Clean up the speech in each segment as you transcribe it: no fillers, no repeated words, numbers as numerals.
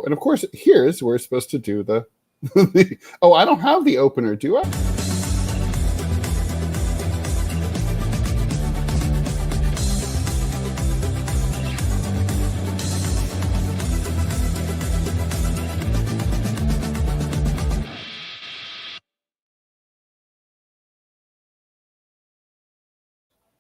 and of course, here's where we're supposed to do the. Oh, I don't have the opener, do I?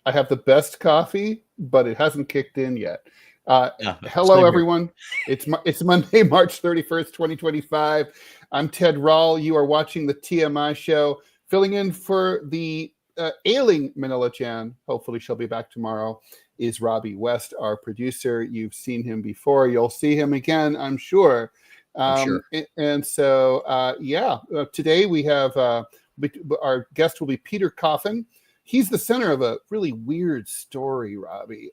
I have the best coffee, but it hasn't kicked in yet. Hello, everyone. It's Monday, March 31st, 2025. I'm Ted Rall. You are watching the TMI show, filling in for the ailing Manila Chan. Hopefully she'll be back tomorrow. Is Robbie West, our producer. You've seen him before. You'll see him again, I'm sure. And so, today we have our guest will be Peter Coffin. He's the center of a really weird story, Robbie.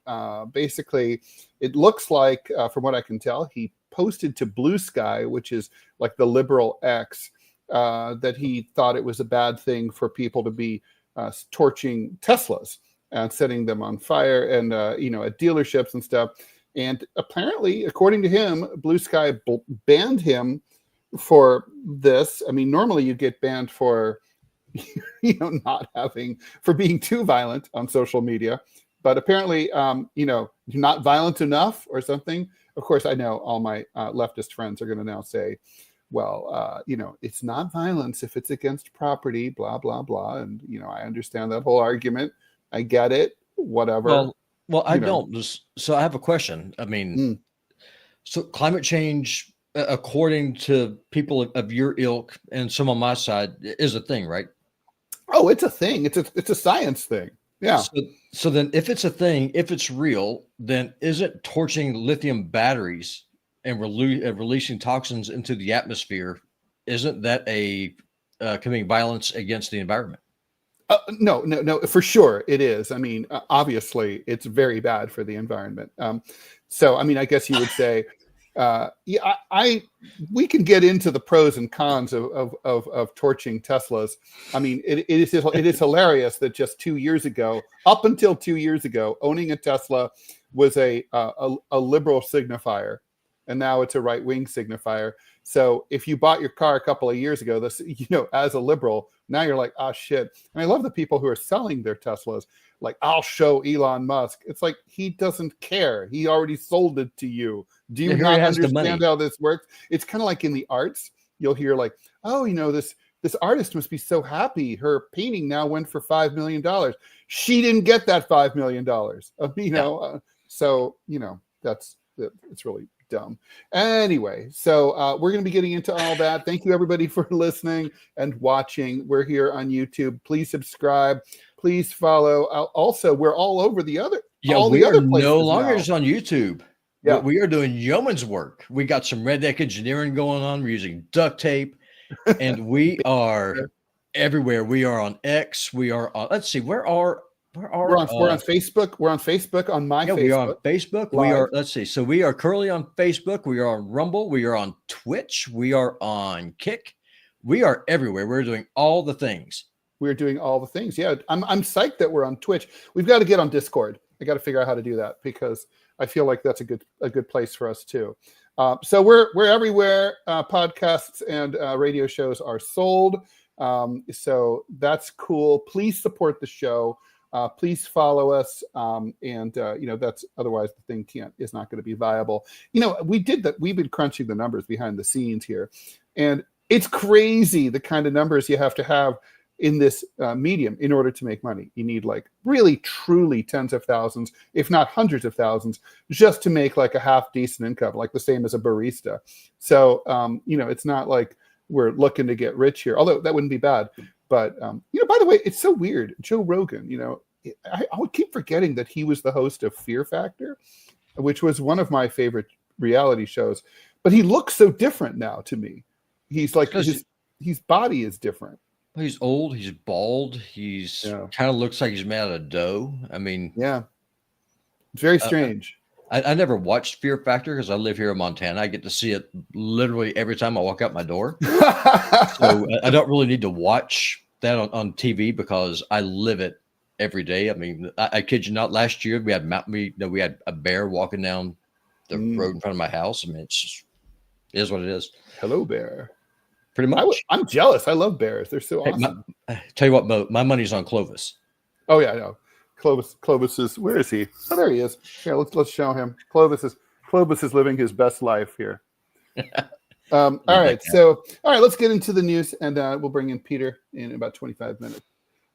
Basically, it looks like, from what I can tell, he posted to Blue Sky, which is like the liberal X, that he thought it was a bad thing for people to be torching Teslas and setting them on fire and, at dealerships and stuff. And apparently, according to him, Blue Sky banned him for this. I mean, normally you get banned for for being too violent on social media, but apparently, not violent enough or something. Of course, I know all my leftist friends are going to now say, well, it's not violence if it's against property, blah, blah, blah. And, I understand that whole argument. I get it, whatever. Well, I don't. So I have a question. I mean, so climate change, according to people of your ilk and some on my side, is a thing, right? Oh, it's a thing. It's a science thing. Yeah. So then if it's a thing, if it's real, then isn't torching lithium batteries and releasing toxins into the atmosphere, isn't that committing violence against the environment? No, for sure it is. I mean, obviously it's very bad for the environment. So, I mean, I guess you would say, we can get into the pros and cons of torching Teslas. I mean, it is hilarious that just 2 years ago, up until 2 years ago, owning a Tesla was a liberal signifier, and now it's a right-wing signifier. So if you bought your car a couple of years ago, this, as a liberal, now you're like, oh shit. And I love the people who are selling their Teslas. Like, I'll show Elon Musk. It's like, he doesn't care. He already sold it to you. Do you not understand how this works? It's kind of like in the arts. You'll hear like, oh, this artist must be so happy. Her painting now went for $5 million. She didn't get that $5 million. It's really dumb. Anyway, so we're going to be getting into all that. Thank you, everybody, for listening and watching. We're here on YouTube. Please subscribe. Please follow. Also, we're all over the other. Yeah, we are no longer just on YouTube. Yeah, we are doing yeoman's work. We got some redneck engineering going on. We're using duct tape, and we are everywhere. We are on X. We are on. Let's see, we're on Facebook. We're on Facebook on my Facebook. We are on Facebook. Live. We are. Let's see. So we are currently on Facebook. We are on Rumble. We are on Twitch. We are on Kick. We are everywhere. We're doing all the things. We're doing all the things. Yeah, I'm psyched that we're on Twitch. We've got to get on Discord. I got to figure out how to do that because I feel like that's a good place for us too. So we're everywhere. Podcasts and radio shows are sold. So that's cool. Please support the show. Please follow us. That's otherwise the thing is not going to be viable. We did that. We've been crunching the numbers behind the scenes here, and it's crazy the kind of numbers you have to have in this medium in order to make money. You need like really, truly tens of thousands, if not hundreds of thousands, just to make like a half decent income, like the same as a barista. So, it's not like we're looking to get rich here, although that wouldn't be bad. But, by the way, it's so weird. Joe Rogan, I would keep forgetting that he was the host of Fear Factor, which was one of my favorite reality shows. But he looks so different now to me. He's like, his body is different. He's old. He's bald. He's kind of looks like he's made out of dough. I mean, yeah, it's very strange. I never watched Fear Factor because I live here in Montana. I get to see it literally every time I walk out my door. So I don't really need to watch that on TV because I live it every day. I mean, I kid you not. Last year we had a bear walking down the road in front of my house. I mean, It is what it is. Hello, bear. Pretty much. I'm jealous. I love bears. They're so awesome. Tell you what, Mo, my money's on Clovis. Oh yeah, I know. Clovis is, where is he? Oh, there he is. Yeah, let's show him. Clovis is living his best life here. All right, let's get into the news, and we'll bring in Peter in about 25 minutes.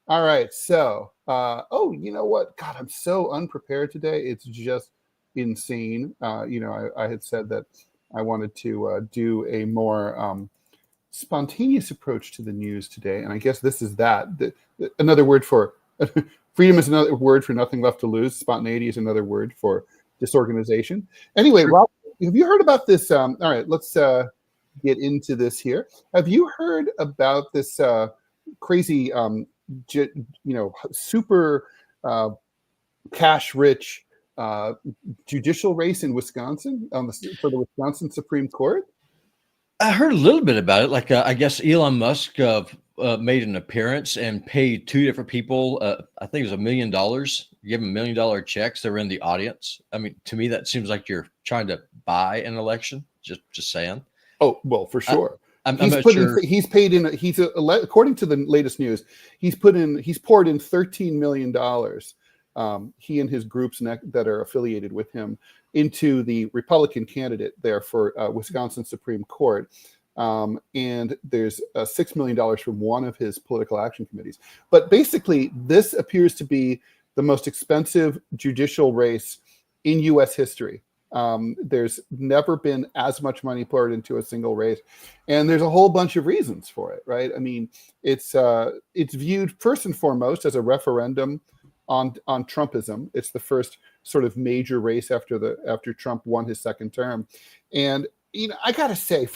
All right, so you know what? God, I'm so unprepared today. It's just insane. I had said that I wanted to do a more spontaneous approach to the news today, and I guess this is that. Another word for freedom is another word for nothing left to lose. Spontaneity is another word for disorganization. Anyway, Rob, have you heard about this? All right, let's get into this here. Have you heard about this crazy, super cash-rich judicial race in Wisconsin for the Wisconsin Supreme Court? I heard a little bit about it. Like, I guess Elon Musk made an appearance and paid two different people. I think it was $1 million. Give them $1 million checks. They were in the audience. I mean, to me, that seems like you're trying to buy an election. Just saying. I'm not sure. According to the latest news, he's poured in $13 million. He and his groups that are affiliated with him into the Republican candidate there for Wisconsin Supreme Court. And there's $6 million from one of his political action committees. But basically, this appears to be the most expensive judicial race in U.S. history. There's never been as much money poured into a single race, and there's a whole bunch of reasons for it, right? I mean, it's viewed first and foremost as a referendum on Trumpism. It's the first sort of major race after Trump won his second term, and I gotta say,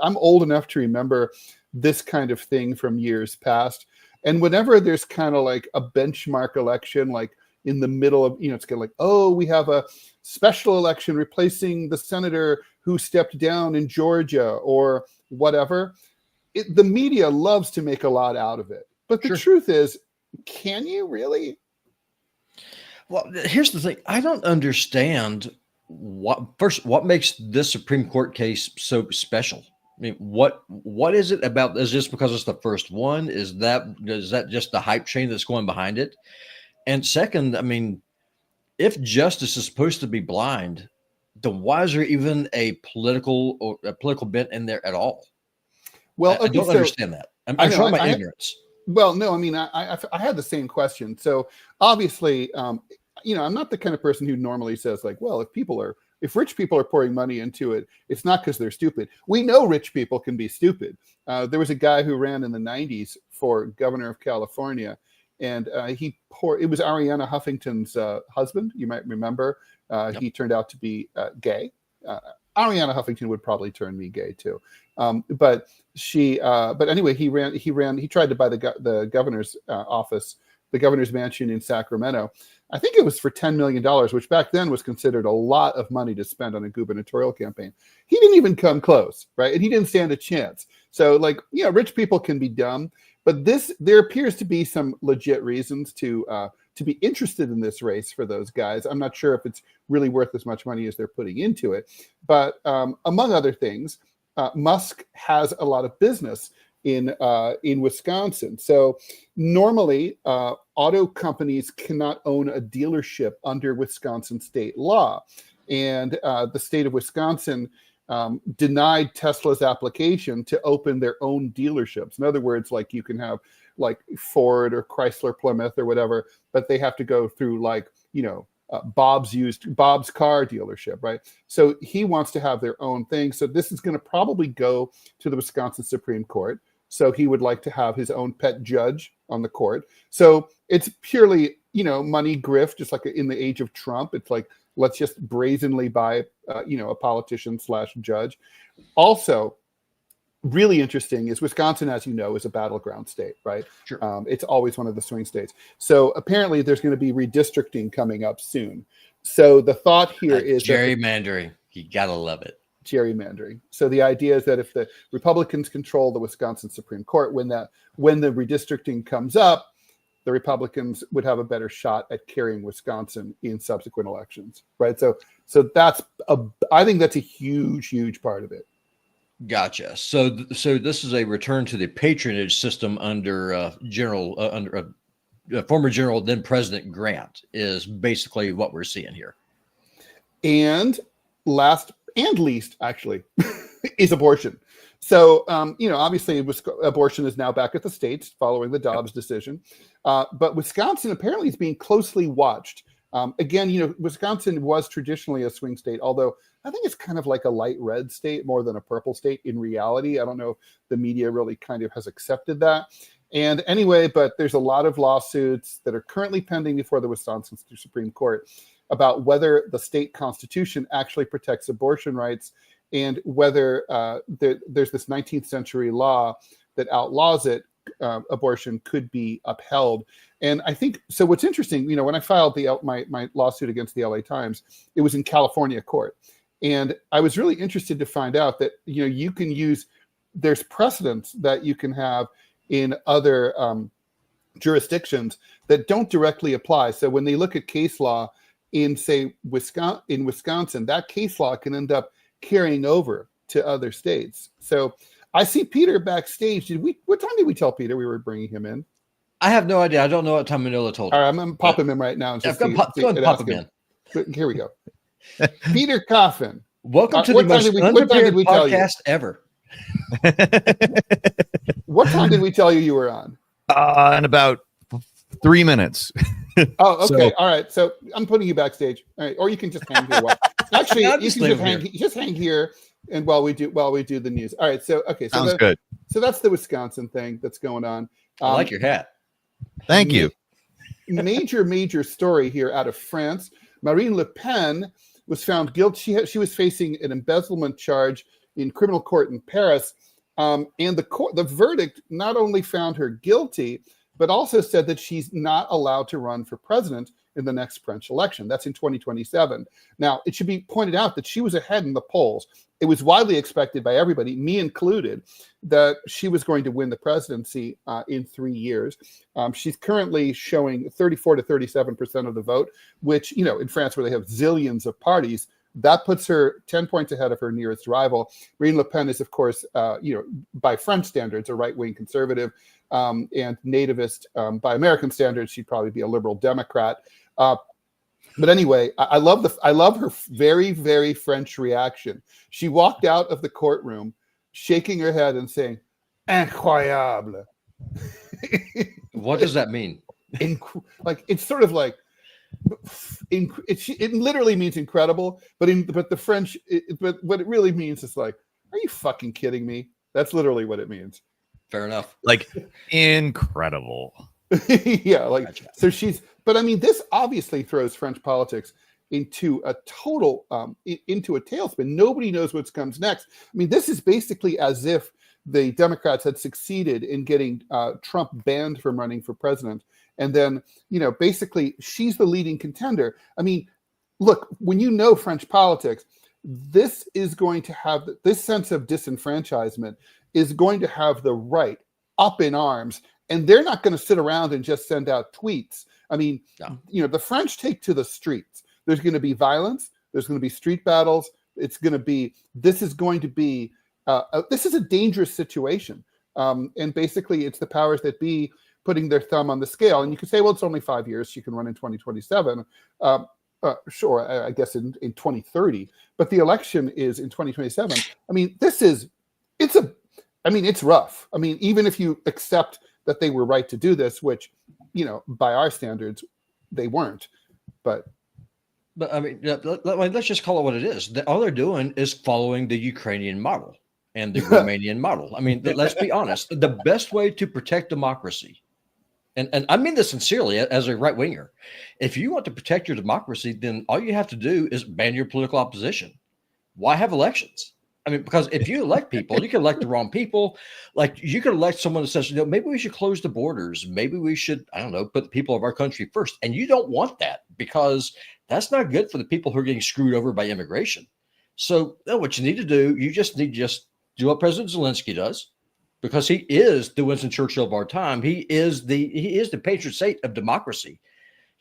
I'm old enough to remember this kind of thing from years past, and whenever there's kind of like a benchmark election, like in the middle of, it's kind of like, oh, we have a special election replacing the senator who stepped down in Georgia or whatever. The media loves to make a lot out of it. But the truth is, can you really? Well, here's the thing. I don't understand what makes this Supreme Court case so special. I mean, what is it about? Is this because it's the first one? Is that just the hype train that's going behind it? And second, I mean, if justice is supposed to be blind, then why is there even a political bent in there at all? Well, I don't understand that. I'm showing my ignorance. Well, no, I mean, I had the same question. So obviously, I'm not the kind of person who normally says like, well, if rich people are pouring money into it, it's not because they're stupid. We know rich people can be stupid. There was a guy who ran in the 90s for governor of California, and it was Arianna Huffington's husband. You might remember. Yep. He turned out to be gay. Arianna Huffington would probably turn me gay too. But anyway, he tried to buy the governor's office, the governor's mansion in Sacramento. I think it was for $10 million, which back then was considered a lot of money to spend on a gubernatorial campaign. He didn't even come close, right? And he didn't stand a chance. So rich people can be dumb, but there appears to be some legit reasons to be interested in this race for those guys. I'm not sure if it's really worth as much money as they're putting into it. But among other things, Musk has a lot of business in Wisconsin. So normally, auto companies cannot own a dealership under Wisconsin state law. And the state of Wisconsin denied Tesla's application to open their own dealerships. In other words, like you can have like Ford or Chrysler, Plymouth or whatever, but they have to go through Bob's car dealership, right? So he wants to have their own thing. So this is going to probably go to the Wisconsin Supreme Court. So he would like to have his own pet judge on the court. So it's purely, money grift, just like in the age of Trump. It's like, let's just brazenly buy, a politician / judge. Also, really interesting is Wisconsin, as you know, is a battleground state, right? Sure. It's always one of the swing states. So apparently there's going to be redistricting coming up soon. So the thought here is gerrymandering. You got to love it. Gerrymandering. So the idea is that if the Republicans control the Wisconsin Supreme Court, when the redistricting comes up, the Republicans would have a better shot at carrying Wisconsin in subsequent elections, right? So I think that's a huge part of it. Gotcha. So this is a return to the patronage system under former General, then President Grant, is basically what we're seeing here. And last and least, actually, is abortion. So, obviously abortion is now back at the states following the Dobbs decision. But Wisconsin apparently is being closely watched. Again, Wisconsin was traditionally a swing state, although I think it's kind of like a light red state more than a purple state in reality. I don't know if the media really kind of has accepted that. And anyway, but there's a lot of lawsuits that are currently pending before the Wisconsin Supreme Court about whether the state constitution actually protects abortion rights and whether there's this 19th century law that outlaws it, abortion could be upheld. And I think, so what's interesting, when I filed my lawsuit against the LA Times, it was in California court. And I was really interested to find out that, you can use, there's precedents that you can have in other jurisdictions that don't directly apply. So when they look at case law in, say, Wisconsin, that case law can end up carrying over to other states. So I see Peter backstage. What time did we tell Peter we were bringing him in? I have no idea. I don't know what time Manila told him. All right, I'm going to pop him in right now. And go ahead and pop him in. Here we go. Peter Coffin. Welcome to the most unprepared podcast ever. What time did we tell you were on? In about 3 minutes. Oh, okay. All right. So I'm putting you backstage. All right. Or you can just hang here. Actually, you can just hang here and while we do the news. All right. So, okay. So sounds good. So that's the Wisconsin thing that's going on. I like your hat. Thank you. Major story here out of France. Marine Le Pen was found guilty. She was facing an embezzlement charge in criminal court in Paris. And the verdict not only found her guilty, but also said that she's not allowed to run for president in the next French election. That's in 2027. Now, it should be pointed out that she was ahead in the polls. It was widely expected by everybody, me included, that she was going to win the presidency in 3 years. She's currently showing 34 to 37% of the vote, which, in France, where they have zillions of parties, that puts her 10 points ahead of her nearest rival. Marine Le Pen is, of course, by French standards, a right-wing conservative, and nativist. By American standards, she'd probably be a liberal Democrat. But anyway, I love her very, very French reaction. She walked out of the courtroom, shaking her head and saying, "Incroyable." What does that mean? It's sort of like, it literally means incredible, but the French, but what it really means is like, are you fucking kidding me? That's literally what it means. Fair enough. Like, incredible. Yeah, Gotcha. So but I mean, this obviously throws French politics into a total, into a tailspin. Nobody knows what comes next. I mean, this is basically as if the Democrats had succeeded in getting Trump banned from running for president. And then, basically she's the leading contender. I mean, look, when you know French politics, this is going to have this sense of disenfranchisement is going to have the right up in arms. And they're not going to sit around and just send out tweets. I mean, no. The French take to the streets. There's going to be violence. There's going to be street battles. This is a dangerous situation. And basically it's the powers that be putting their thumb on the scale. And you could say, well, it's only 5 years. She can run in 2027. Sure, I guess in 2030. But the election is in 2027. I mean, it's rough. I mean, even if you accept that they were right to do this, which, by our standards, they weren't. But I mean, let's just call it what it is. All they're doing is following the Ukrainian model and the Romanian model. I mean, let's be honest. The best way to protect democracy, and I mean this sincerely as a right winger, if you want to protect your democracy, then all you have to do is ban your political opposition. Why have elections? I mean, because if you elect people, you can elect the wrong people. Like you can elect someone that says, maybe we should close the borders. Maybe we should, I don't know, put the people of our country first. And you don't want that because that's not good for the people who are getting screwed over by immigration. So what you need to do, you just need to do what President Zelensky does. because he is the Winston Churchill of our time. He is the patron saint of democracy.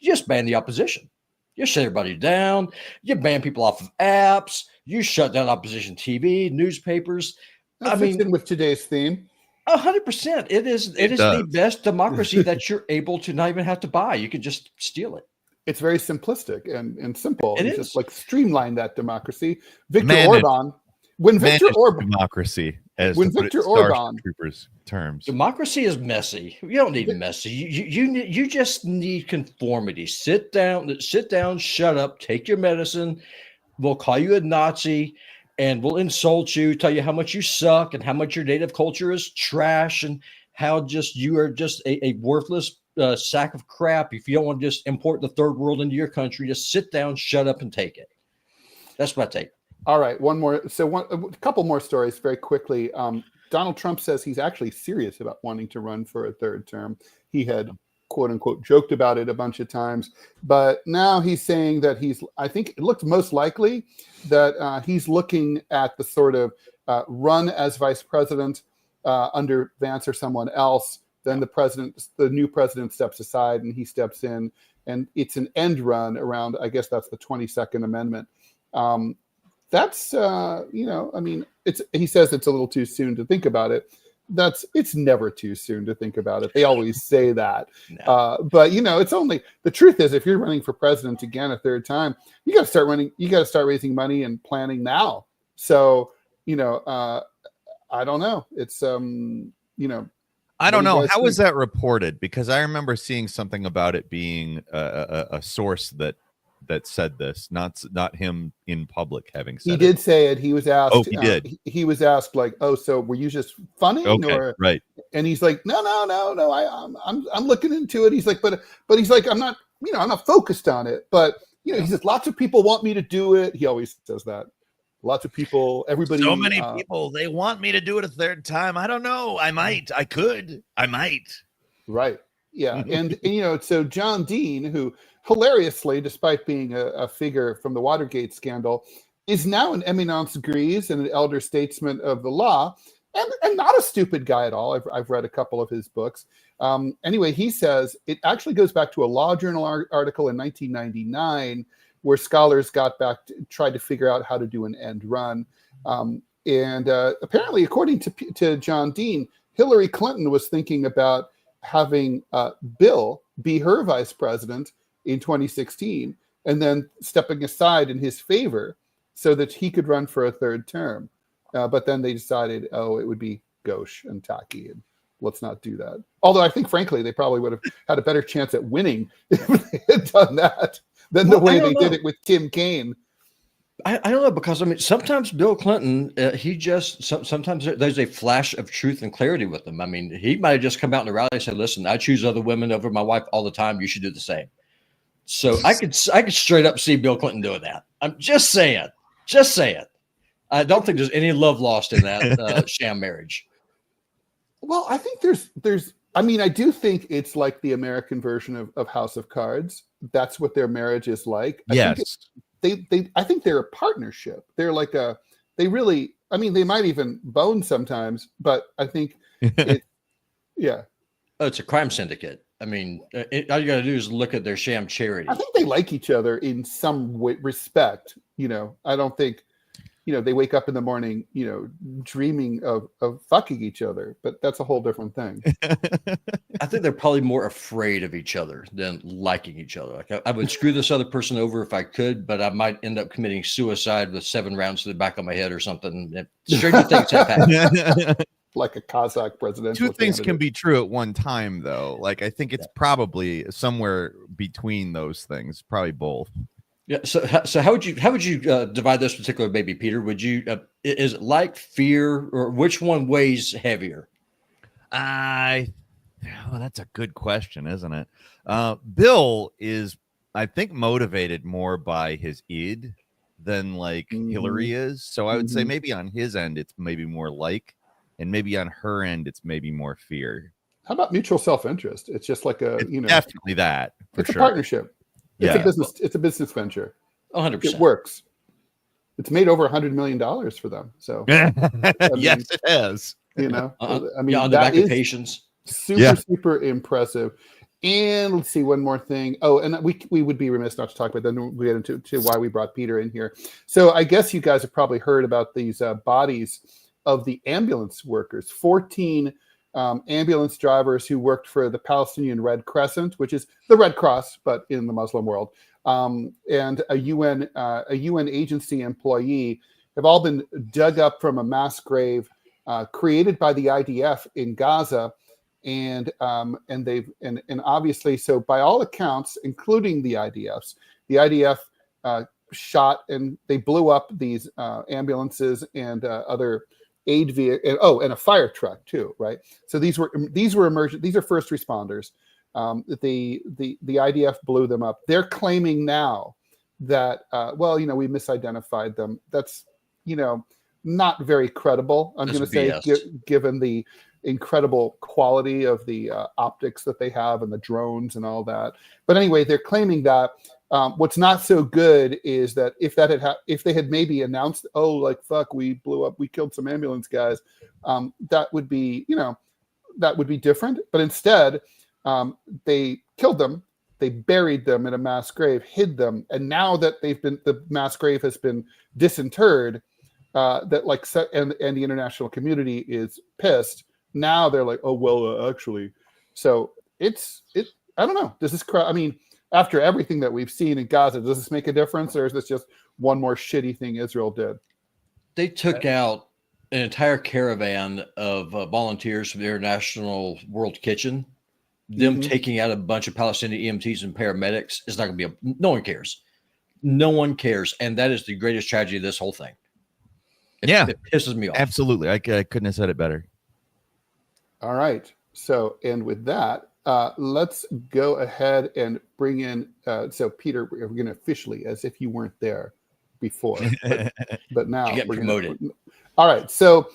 You just ban the opposition. You shut everybody down. You ban people off of apps. You shut down opposition TV, newspapers. That fits in with today's theme. 100%. It is the best democracy that you're able to not even have to buy. You can just steal it. It's very simplistic and simple. It You is. just like streamline that democracy. Victor Orban, when Victor Orban, democracy, as when to put it Victor in Starship Orban, Troopers terms. Democracy is messy. You don't need messy. You just need conformity. Sit down, shut up, take your medicine. We'll call you a Nazi and we'll insult you, tell you how much you suck and how much your native culture is trash and how just you are just a worthless sack of crap. If you don't want to just import the third world into your country, just sit down, shut up, and take it. That's what I take. All right, one more. So a couple more stories very quickly. Donald Trump says he's actually serious about wanting to run for a third term. He had, quote unquote, joked about it a bunch of times, but now he's saying that I think it looks most likely that he's looking at the sort of run as vice president under Vance or someone else. Then the new president steps aside and he steps in, and it's an end run around, I guess that's the 22nd Amendment. That's he says it's a little too soon to think about it. It's never too soon to think about it. They always say that. No. But it's only, the truth is, if you're running for president again a third time, you got to start raising money and planning now. So, I don't know. It's, I don't know. How was that reported? Because I remember seeing something about it being a source that said this, not him in public having said it. He did say it. He was asked. Oh, he did. He was asked like, "Oh, so were you just funny?" Okay, or, right. And he's like, "No. I'm looking into it." He's like, but he's like, I'm not focused on it. But he says lots of people want me to do it. He always says that. Lots of people, everybody. So many people, they want me to do it a third time. I don't know. I might. I could. I might. Right. Yeah. And so John Dean, who hilariously, despite being a figure from the Watergate scandal, is now an eminence grise and an elder statesman of the law, and not a stupid guy at all. I've read a couple of his books. Anyway, he says it actually goes back to a Law Journal article in 1999 where scholars tried to figure out how to do an end run. And apparently, according to John Dean, Hillary Clinton was thinking about having Bill be her vice president in 2016 and then stepping aside in his favor so that he could run for a third term. But then they decided, it would be gauche and tacky, and let's not do that. Although I think, frankly, they probably would have had a better chance at winning if they had done that than the way they did it with Tim Kaine. I don't know, because sometimes Bill Clinton, sometimes there's a flash of truth and clarity with him. He might have just come out in a rally and said, "Listen, I choose other women over my wife all the time. You should do the same." So I could straight up see Bill Clinton doing that. I'm just saying. I don't think there's any love lost in that sham marriage. Well, I think there's. I do think it's like the American version of House of Cards. That's what their marriage is like. Yes. I think they're a partnership. They're like they might even bone sometimes, but I think yeah. Oh, it's a crime syndicate. All you got to do is look at their sham charity. I think they like each other in some respect. I don't think, they wake up in the morning, dreaming of fucking each other, but that's a whole different thing. I think they're probably more afraid of each other than liking each other. Like I would screw this other person over if I could, but I might end up committing suicide with 7 rounds to the back of my head or something. Stranger things have happened. Like a Kazakh presidential Two things can be true at one time, though. Like, I think it's probably somewhere between those things, probably both. Yeah. So how would you divide this particular baby, Peter? Would you is it like fear, or which one weighs heavier? That's a good question, isn't it? Bill is, I think, motivated more by his id than Hillary is. So I would say maybe on his end it's maybe more and maybe on her end it's maybe more fear. How about mutual self-interest? It's just like definitely that. It's a partnership. It's a business venture. 100%. It works. It's made over $100 million for them. So yes, it has. You know, I mean, yeah, on the that back of is patients. super impressive. And let's see, one more thing. Oh, and we would be remiss not to talk about. Then we get into why we brought Peter in here. So I guess you guys have probably heard about these bodies of the ambulance workers. 14 ambulance drivers who worked for the Palestinian Red Crescent, which is the Red Cross, but in the Muslim world, and a UN agency employee have all been dug up from a mass grave created by the IDF in Gaza. And obviously, so by all accounts, including the IDF shot and they blew up these ambulances and other aid vehicles. And a fire truck too, right? So these were emergent. These are first responders. The IDF blew them up. They're claiming now that we misidentified them. That's not very credible. I'm going to say, given the incredible quality of the optics that they have and the drones and all that. But anyway, they're claiming that. What's not so good is that if they had maybe announced, we blew up, we killed some ambulance guys, that would be different. But instead, they killed them, they buried them in a mass grave, hid them, and now that the mass grave has been disinterred, and the international community is pissed. Now they're like, actually. So I don't know. After everything that we've seen in Gaza, does this make a difference, or is this just one more shitty thing Israel did? They took out an entire caravan of volunteers from the International World Kitchen. Them taking out a bunch of Palestinian EMTs and paramedics is not going to be no one cares. No one cares. And that is the greatest tragedy of this whole thing. It pisses me off. Absolutely. I couldn't have said it better. All right. So, and with that, let's go ahead and bring in. So, Peter, we're going to officially, as if you weren't there before, but now you get promoted. All right. So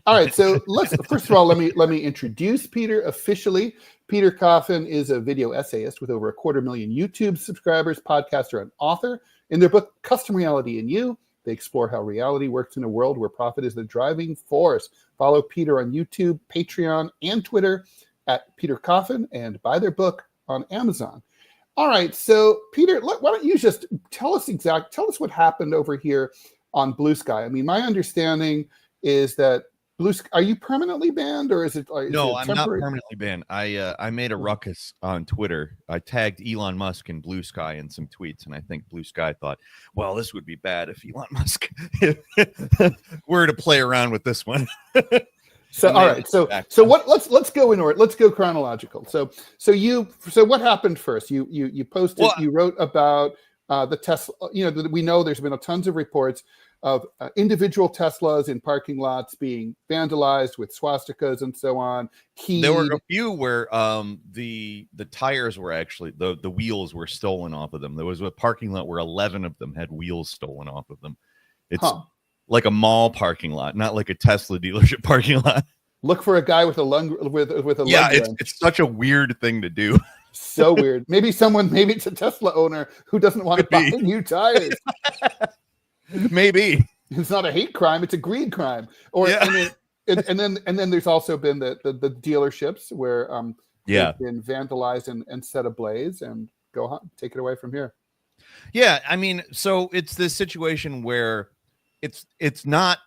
let's first of all let me introduce Peter officially. Peter Coffin is a video essayist with over 250,000 YouTube subscribers, podcaster, and author. In their book Custom Reality and You, they explore how reality works in a world where profit is the driving force. Follow Peter on YouTube, Patreon, and Twitter at Peter Coffin, and buy their book on Amazon. All right, so Peter, why don't you just tell us what happened over here on Blue Sky? I mean, my understanding is that are you permanently banned, or is it? No, I'm not permanently banned. I made a ruckus on Twitter. I tagged Elon Musk and Blue Sky in some tweets, and I think Blue Sky thought, well, this would be bad if Elon Musk were to play around with this one. So all right, so what? Let's go in order. Let's go chronological. So what happened first? You posted. Well, you wrote about the Tesla. We know there's been tons of reports of individual Teslas in parking lots being vandalized with swastikas and so on. There were a few where the tires were actually the wheels were stolen off of them. There was a parking lot where 11 of them had wheels stolen off of them. It's like a mall parking lot, not like a Tesla dealership parking lot. Look for a guy with a lung with a yeah. It's such a weird thing to do. So weird. Maybe it's a Tesla owner who doesn't want to buy new tires. Maybe it's not a hate crime; it's a greed crime. And then there's also been the dealerships where they've been vandalized and set ablaze. And go on, take it away from here. Yeah, I mean, so it's this situation where it's not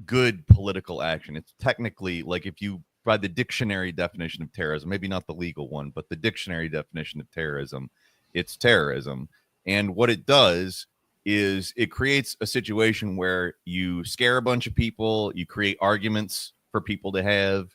good political action. It's technically, like, if you, by the dictionary definition of terrorism, maybe not the legal one, but the dictionary definition of terrorism, it's terrorism. And what it does is it creates a situation where you scare a bunch of people, you create arguments for people to have,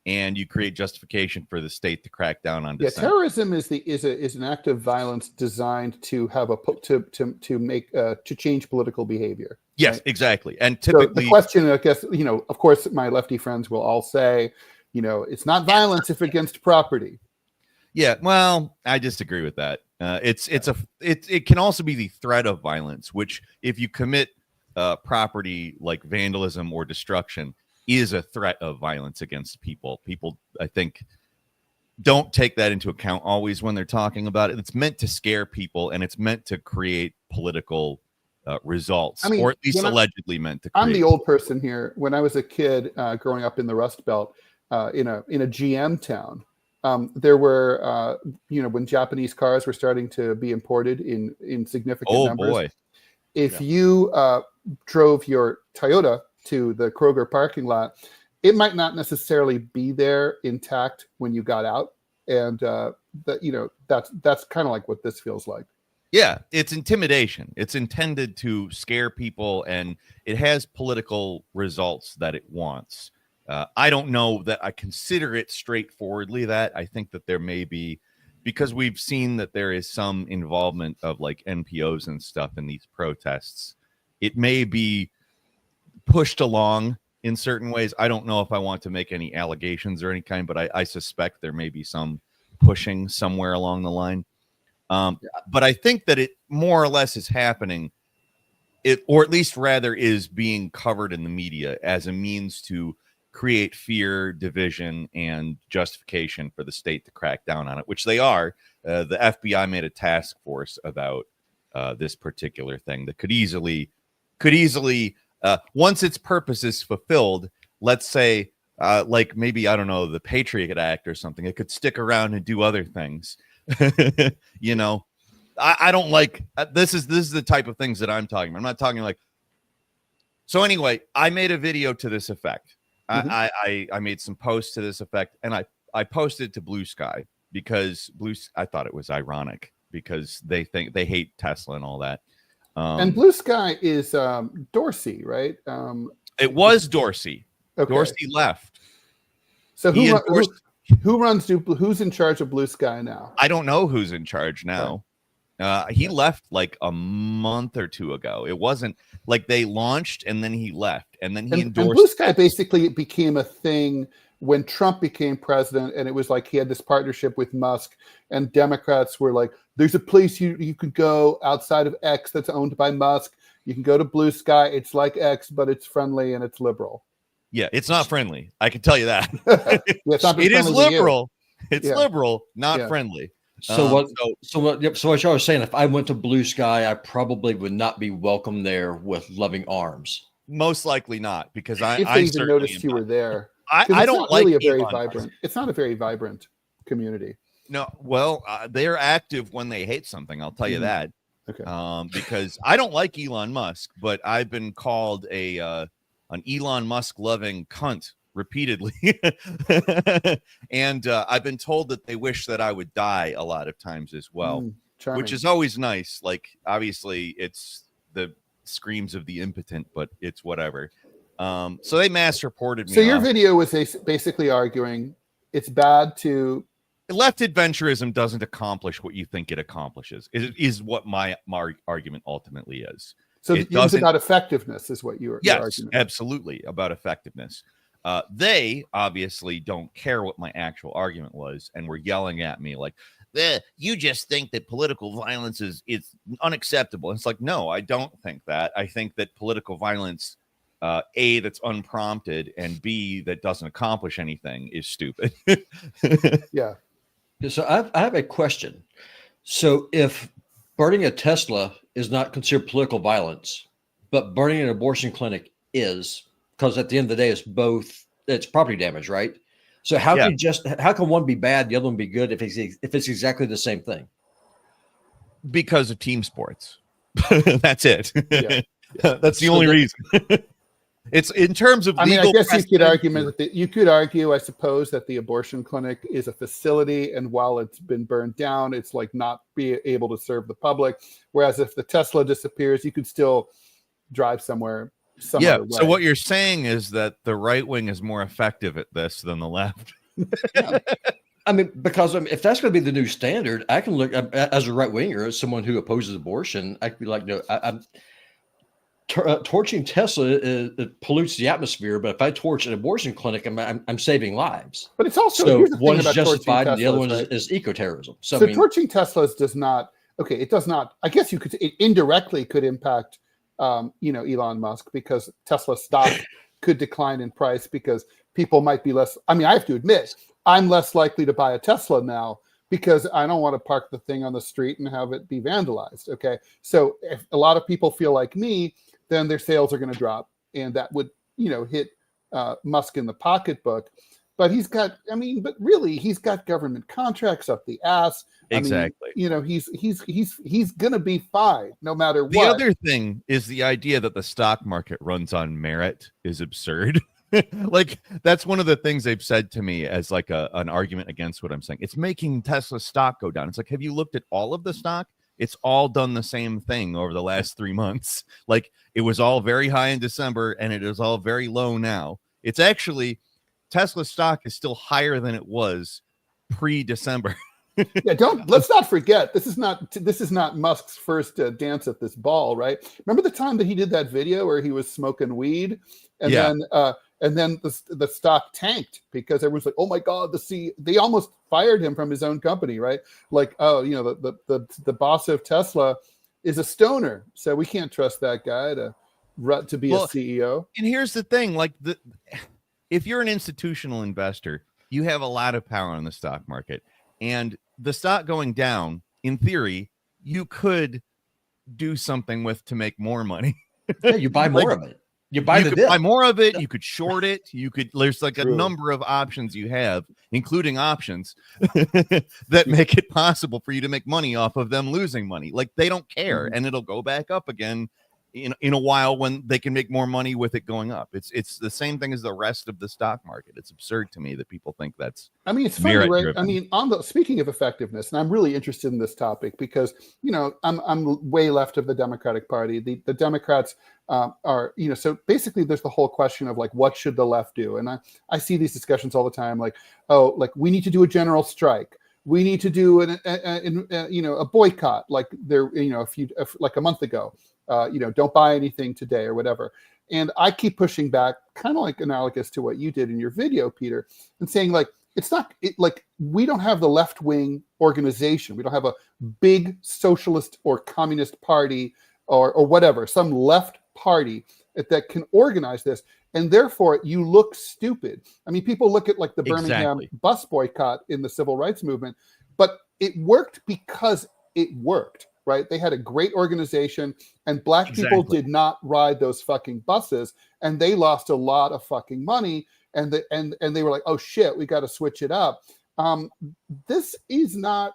and you create justification for the state to crack down on dissent. Yeah, terrorism is an act of violence designed to have to change political behavior. Yes, right? Exactly. And typically, so the question, I guess, of course, my lefty friends will all say, it's not violence if against property. Yeah, well, I disagree with that. It can also be the threat of violence, which, if you commit property like vandalism or destruction, is a threat of violence against people. People, I think, don't take that into account always when they're talking about it. It's meant to scare people, and it's meant to create political results, I mean, or at least allegedly meant to create. I'm the old person here. When I was a kid growing up in the Rust Belt, in a GM town, there were when Japanese cars were starting to be imported in significant numbers. Boy. If you drove your Toyota to the Kroger parking lot, it might not necessarily be there intact when you got out, and that's kind of like what this feels like. Yeah, it's intimidation. It's intended to scare people, and it has political results that it wants. I don't know that I consider it straightforwardly that. I think that there may be, because we've seen that there is some involvement of like NPOs and stuff in these protests, it may be pushed along in certain ways. I don't know if I want to make any allegations or any kind, but I suspect there may be some pushing somewhere along the line. But I think that it more or less is happening, or at least rather is being covered in the media as a means to create fear, division, and justification for the state to crack down on it, which they are. The FBI made a task force about this particular thing that could easily, once its purpose is fulfilled, let's say, like maybe, I don't know, the Patriot Act or something, it could stick around and do other things. I don't like this is the type of things that I'm talking about. I'm not talking like. So anyway, I made a video to this effect. I made some posts to this effect, and I posted to Blue Sky because I thought it was ironic because they hate Tesla and all that. And Blue Sky is Dorsey, right? It was Dorsey. Okay. Dorsey left. So who's in charge of Blue Sky now? I don't know who's in charge now. He left like a month or two ago. It wasn't like they launched and then he left and then he endorsed. And Blue Sky basically became a thing when Trump became president, and it was like he had this partnership with Musk, and Democrats were like, there's a place you could go outside of X that's owned by Musk. You can go to Blue Sky. It's like X, but it's friendly and it's liberal. Yeah, it's not friendly. I can tell you that. It is liberal. It's liberal, not friendly. So what I was saying, if I went to Blue Sky, I probably would not be welcome there with loving arms. Most likely not, because I even noticed you were there. I don't like really a very vibrant. It's not a very vibrant community. No, well, they're active when they hate something. I'll tell you that. Okay. Because I don't like Elon Musk, but I've been called an Elon Musk loving cunt repeatedly. And I've been told that they wish that I would die a lot of times as well, which is always nice. Like, obviously it's the screams of the impotent, but it's whatever. So they mass reported me. So your video was basically arguing it's bad to left adventurism doesn't accomplish what you think it accomplishes. Is what my argument ultimately is. So it's about effectiveness is what your argument. Absolutely about effectiveness. They obviously don't care what my actual argument was, and were yelling at me like, you just think that political violence is unacceptable. And it's like, no, I don't think that. I think that political violence, A, that's unprompted, and B, that doesn't accomplish anything, is stupid. Yeah. So I have a question. So if burning a Tesla is not considered political violence, but burning an abortion clinic is, because at the end of the day, it's property damage, right? So how can one be bad, the other one be good if it's exactly the same thing? Because of team sports. That's it. Yeah. That's the only reason. It's in terms of legal. I guess you could argue, I suppose, that the abortion clinic is a facility, and while it's been burned down, it's like not be able to serve the public. Whereas if the Tesla disappears, you could still drive somewhere. Yeah. So what you're saying is that the right wing is more effective at this than the left. Yeah. I mean, because if that's going to be the new standard, I can look as a right winger, as someone who opposes abortion. I could be like, no, I'm torching Tesla. It pollutes the atmosphere, but if I torch an abortion clinic, I'm saving lives. But it's also one is justified, and the other one is eco-terrorism. So torching Teslas does not. Okay, it does not. I guess it indirectly could impact. Elon Musk, because Tesla stock could decline in price because people might be less. I mean, I have to admit, I'm less likely to buy a Tesla now because I don't want to park the thing on the street and have it be vandalized. Okay. So if a lot of people feel like me, then their sales are going to drop, and that would, hit Musk in the pocketbook. But he's got government contracts up the ass. Exactly. I mean, he's going to be fine no matter what. The other thing is the idea that the stock market runs on merit is absurd. Like, that's one of the things they've said to me as like an argument against what I'm saying. It's making Tesla stock go down. It's like, have you looked at all of the stock? It's all done the same thing over the last 3 months. Like, it was all very high in December and it is all very low now. It's actually, Tesla stock is still higher than it was pre-December. Yeah, let's not forget, this is not Musk's first dance at this ball, right? Remember the time that he did that video where he was smoking weed, and then the stock tanked because everyone's like, oh my God, they almost fired him from his own company, right? Like, oh, the boss of Tesla is a stoner, so we can't trust that guy to be a CEO. And here's the thing, like, if you're an institutional investor, you have a lot of power in the stock market, and the stock going down, in theory, you could do something with to make more money. Yeah, you buy more of it. You could buy more of it. You could short it. There's like a number of options you have, including options that make it possible for you to make money off of them losing money. Like, they don't care, and it'll go back up again in a while when they can make more money with it going up. It's the same thing as the rest of the stock market. It's absurd to me that people think that's. I mean, it's funny, right? I mean, speaking of effectiveness, and I'm really interested in this topic because I'm way left of the Democratic Party. The Democrats are, so basically there's the whole question of like, what should the left do? And I see these discussions all the time, like, oh, like we need to do a general strike. We need to do a boycott, like there, like a month ago. Don't buy anything today or whatever. And I keep pushing back, kind of like analogous to what you did in your video, Peter, and saying like, we don't have the left-wing organization. We don't have a big socialist or communist party or whatever, some left party that can organize this. And therefore you look stupid. I mean, people look at like the Birmingham bus boycott in the civil rights movement, but it worked because it worked. Right? They had a great organization, and black people did not ride those fucking buses, and they lost a lot of fucking money. And they were like, oh shit, we got to switch it up. This is not.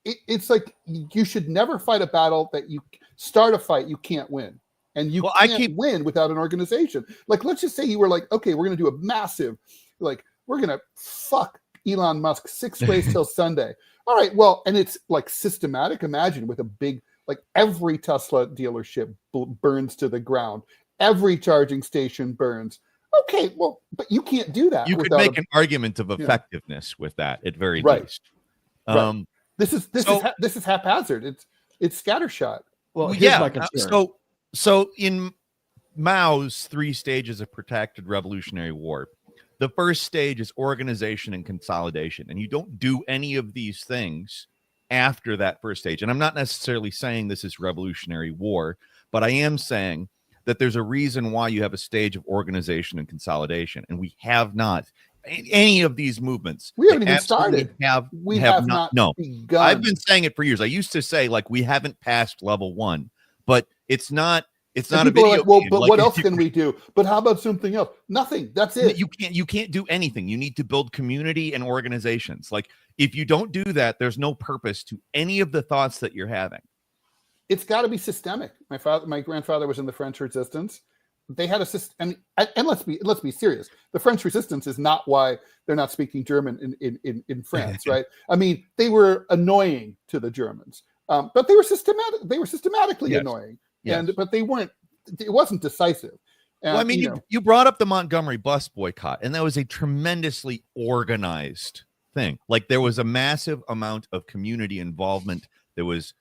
It's like you should never fight a battle that you start a fight you can't win, and you can't win without an organization. Like, let's just say you were like, okay, we're gonna do a massive, like, we're gonna fuck Elon Musk 6 ways till Sunday. All right, well, and it's like systematic. Imagine with a big, like every Tesla dealership burns to the ground. Every charging station burns. Okay, well, but you can't do that. You could make an argument of effectiveness with that at very least. Right. This is haphazard. It's scattershot. Well, here's my concern. So in Mao's 3 stages of protracted revolutionary war, the first stage is organization and consolidation. And you don't do any of these things after that first stage. And I'm not necessarily saying this is revolutionary war, but I am saying that there's a reason why you have a stage of organization and consolidation. And we have not any of these movements. We haven't even started. We have not begun. I've been saying it for years. I used to say, like, we haven't passed level 1, but it's not. It's not a video game. Well, but what else can we do? But how about something else? Nothing. That's it. You can't do anything. You need to build community and organizations. Like, if you don't do that, there's no purpose to any of the thoughts that you're having. It's got to be systemic. My grandfather was in the French Resistance. They had a system, and let's be serious. The French Resistance is not why they're not speaking German in France, right? I mean, they were annoying to the Germans, but they were systematic. They were systematically annoying. Yes. But they weren't. It wasn't decisive. Well, I mean, you brought up the Montgomery bus boycott, and that was a tremendously organized thing. Like, there was a massive amount of community involvement. There was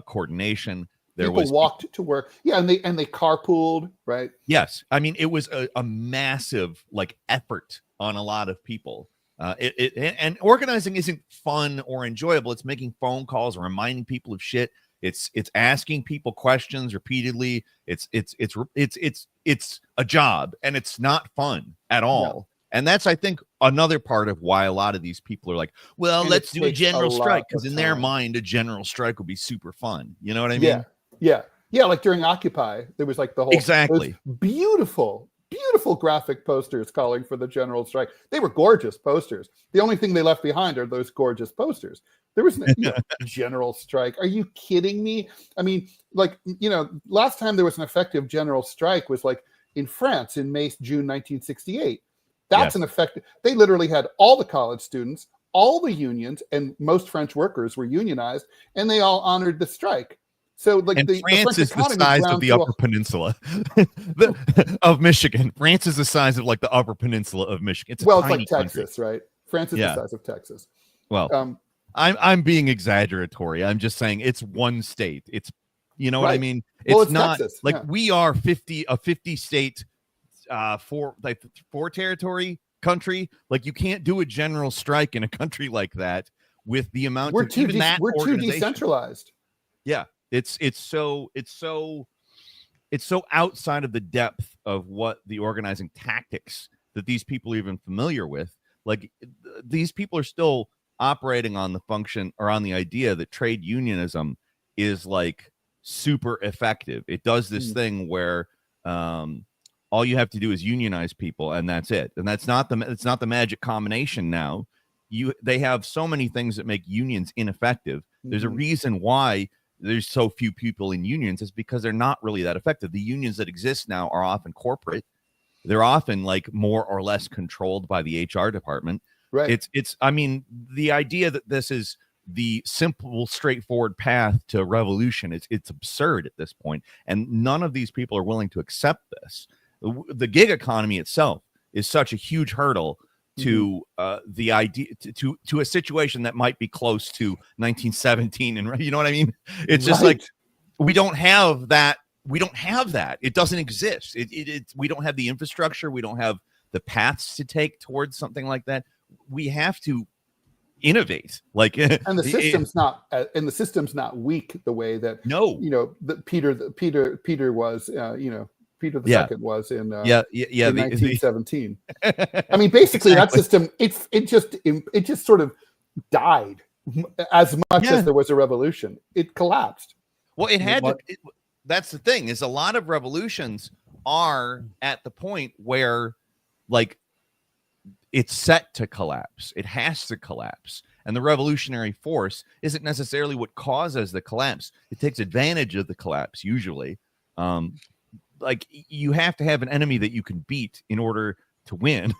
coordination. People walked to work. Yeah, and they carpooled, right? Yes, I mean, it was a massive effort on a lot of people. And organizing isn't fun or enjoyable. It's making phone calls and reminding people of shit. It's asking people questions repeatedly. It's a job, and it's not fun at all. And that's, I think, another part of why a lot of these people are like, well, And let's it do a takes general a strike, lot because of in their time. mind, a general strike would be super fun. You know what I Yeah, mean? yeah. Like during Occupy, there was like the whole Exactly. those beautiful graphic posters calling for the general strike. They were gorgeous posters. The only thing they left behind are those gorgeous posters. There was no general strike. Are you kidding me? I mean, like, last time there was an effective general strike was like in France in June 1968. That's an effective. They literally had all the college students, all the unions, and most French workers were unionized, and they all honored the strike. So, like, and the France French is the economy size of ground the to Upper Peninsula of Michigan. France is the size of like the Upper Peninsula of Michigan. It's well, a it's tiny like Texas, country. right? France is the size of Texas. Well, I'm being exaggeratory. I'm just saying it's one state. It's, you know what I mean? It's not Texas. like we are 50 state four territory country. Like, you can't do a general strike in a country like that with the amount we're of too even that we're too organization. decentralized. Yeah, it's so outside of the depth of what the organizing tactics that these people are even familiar with. Like, these people are still operating on the function or on the idea that trade unionism is like super effective. It does this thing where all you have to do is unionize people, and that's it. And it's not the magic combination now. They have so many things that make unions ineffective. There's a reason why there's so few people in unions. Is because they're not really that effective. The unions that exist now are often corporate. They're often like more or less controlled by the HR department. Right. I mean, the idea that this is the simple, straightforward path to revolution, it's absurd at this point. And none of these people are willing to accept this. The gig economy itself is such a huge hurdle to the idea to a situation that might be close to 1917, and you know what I mean? It's just like we don't have that. It doesn't exist. We don't have the infrastructure. We don't have the paths to take towards something like that. We have to innovate. Like, and the system's not weak the way that Peter was. Peter II was in 1917. I mean, basically that system it just sort of died as much as there was a revolution. It collapsed. Well, that's the thing, is a lot of revolutions are at the point where like it's set to collapse. It has to collapse. And the revolutionary force isn't necessarily what causes the collapse. It takes advantage of the collapse usually. Like, you have to have an enemy that you can beat in order to win.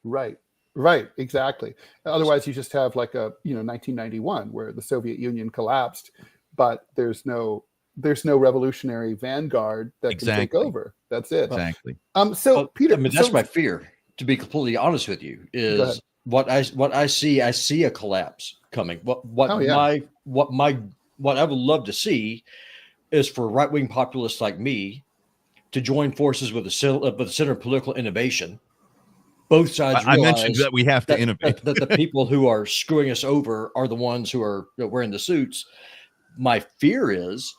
Right, exactly. Otherwise, you just have like a 1991 where the Soviet Union collapsed, but there's no revolutionary vanguard that can take over. That's it. Exactly. So Peter, I mean, that's my fear. To be completely honest with you, is what I see. I see a collapse coming. What I would love to see is for right-wing populists like me to join forces with the Center of Political Innovation. Both sides realize I mentioned that we have to innovate. that the people who are screwing us over are the ones who are wearing the suits. My fear is,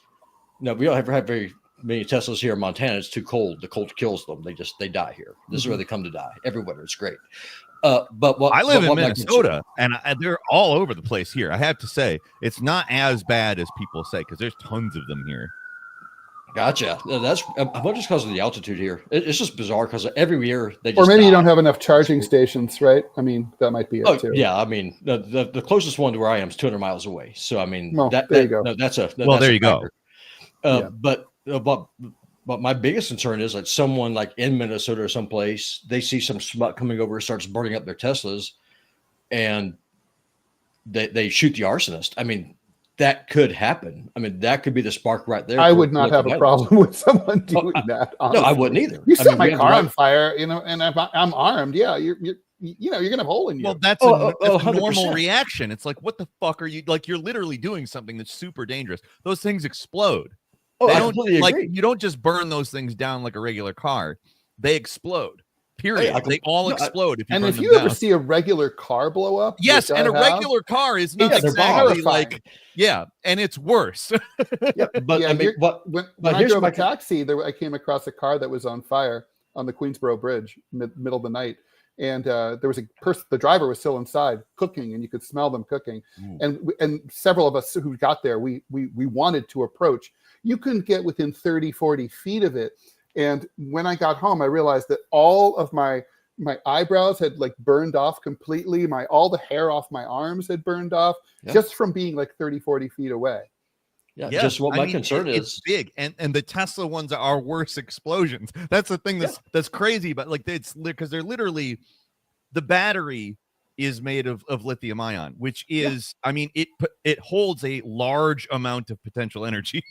we don't ever have very many Teslas here in Montana. It's too cold. The cold kills them. They die here. This is where they come to die every winter. It's great. But I live in Minnesota, and they're all over the place here. I have to say, it's not as bad as people say, because there's tons of them here. Gotcha. That's much just because of the altitude here. It's just bizarre because every year they just. Or maybe you don't have enough charging stations, right? I mean, that might be it too. Yeah, I mean, the closest one to where I am is 200 miles away. So I mean, there you go. No, that's a there you go. But my biggest concern is like someone like in Minnesota or someplace, they see some smut coming over, starts burning up their Teslas, and they shoot the arsonist. I mean, that could happen. I mean, that could be the spark right there. I would not have a problem with someone doing that. Honestly. No, I wouldn't either. You set my car on fire, and I'm armed. Yeah, you're gonna have a hole in you. Well, that's a normal reaction. It's like, what the fuck are you? Like, you're literally doing something that's super dangerous. Those things explode. Oh, I completely agree. You don't just burn those things down like a regular car. They explode. Period. They all explode if you burn them down. And if you ever see a regular car blow up, yes, and a regular car is not exactly like, and it's worse. But I mean, when I drove a taxi, I came across a car that was on fire on the Queensboro Bridge, middle of the night, and there was a person. The driver was still inside cooking, and you could smell them cooking. And several of us who got there, we wanted to approach. You couldn't get within 30, 40 feet of it. And when I got home, I realized that all of my eyebrows had like burned off completely. All the hair off my arms had burned off just from being like 30, 40 feet away. Yeah, just what my concern is. It's big, and the Tesla ones are worse explosions. That's the thing that's crazy, but like it's because they're literally, the battery is made of lithium ion, which is, I mean, it holds a large amount of potential energy.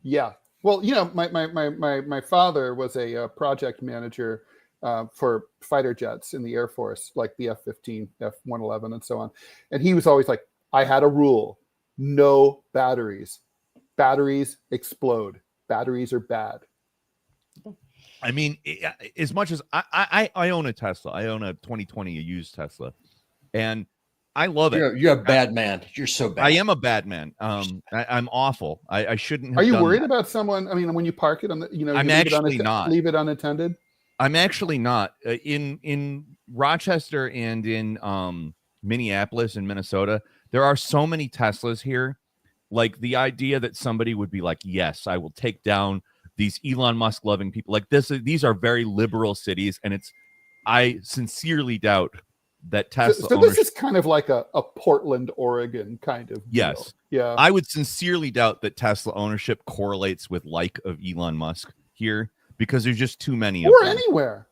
Yeah. Well, you know, my father was a project manager for fighter jets in the Air Force, like the F-15, F-111, and so on. And he was always like, I had a rule: no batteries. Batteries explode. Batteries are bad. I mean, as much as I own a Tesla, I own a 2020, a used Tesla, and I love it. You're a bad man. You're so bad. I am a bad man. I'm awful. I shouldn't have. Are you done worried that. about someone? I mean, when you park it on the, you know, I'm you actually not. Leave it unattended. I'm actually not. In Rochester and in Minneapolis and Minnesota, there are so many Teslas here. Like the idea that somebody would be like, yes, I will take down these Elon Musk loving people like this. These are very liberal cities. And I sincerely doubt that Tesla. So this is kind of like a Portland, Oregon kind of deal. Yes. Yeah. I would sincerely doubt that Tesla ownership correlates with like of Elon Musk here, because there's just too many of them. Or anywhere.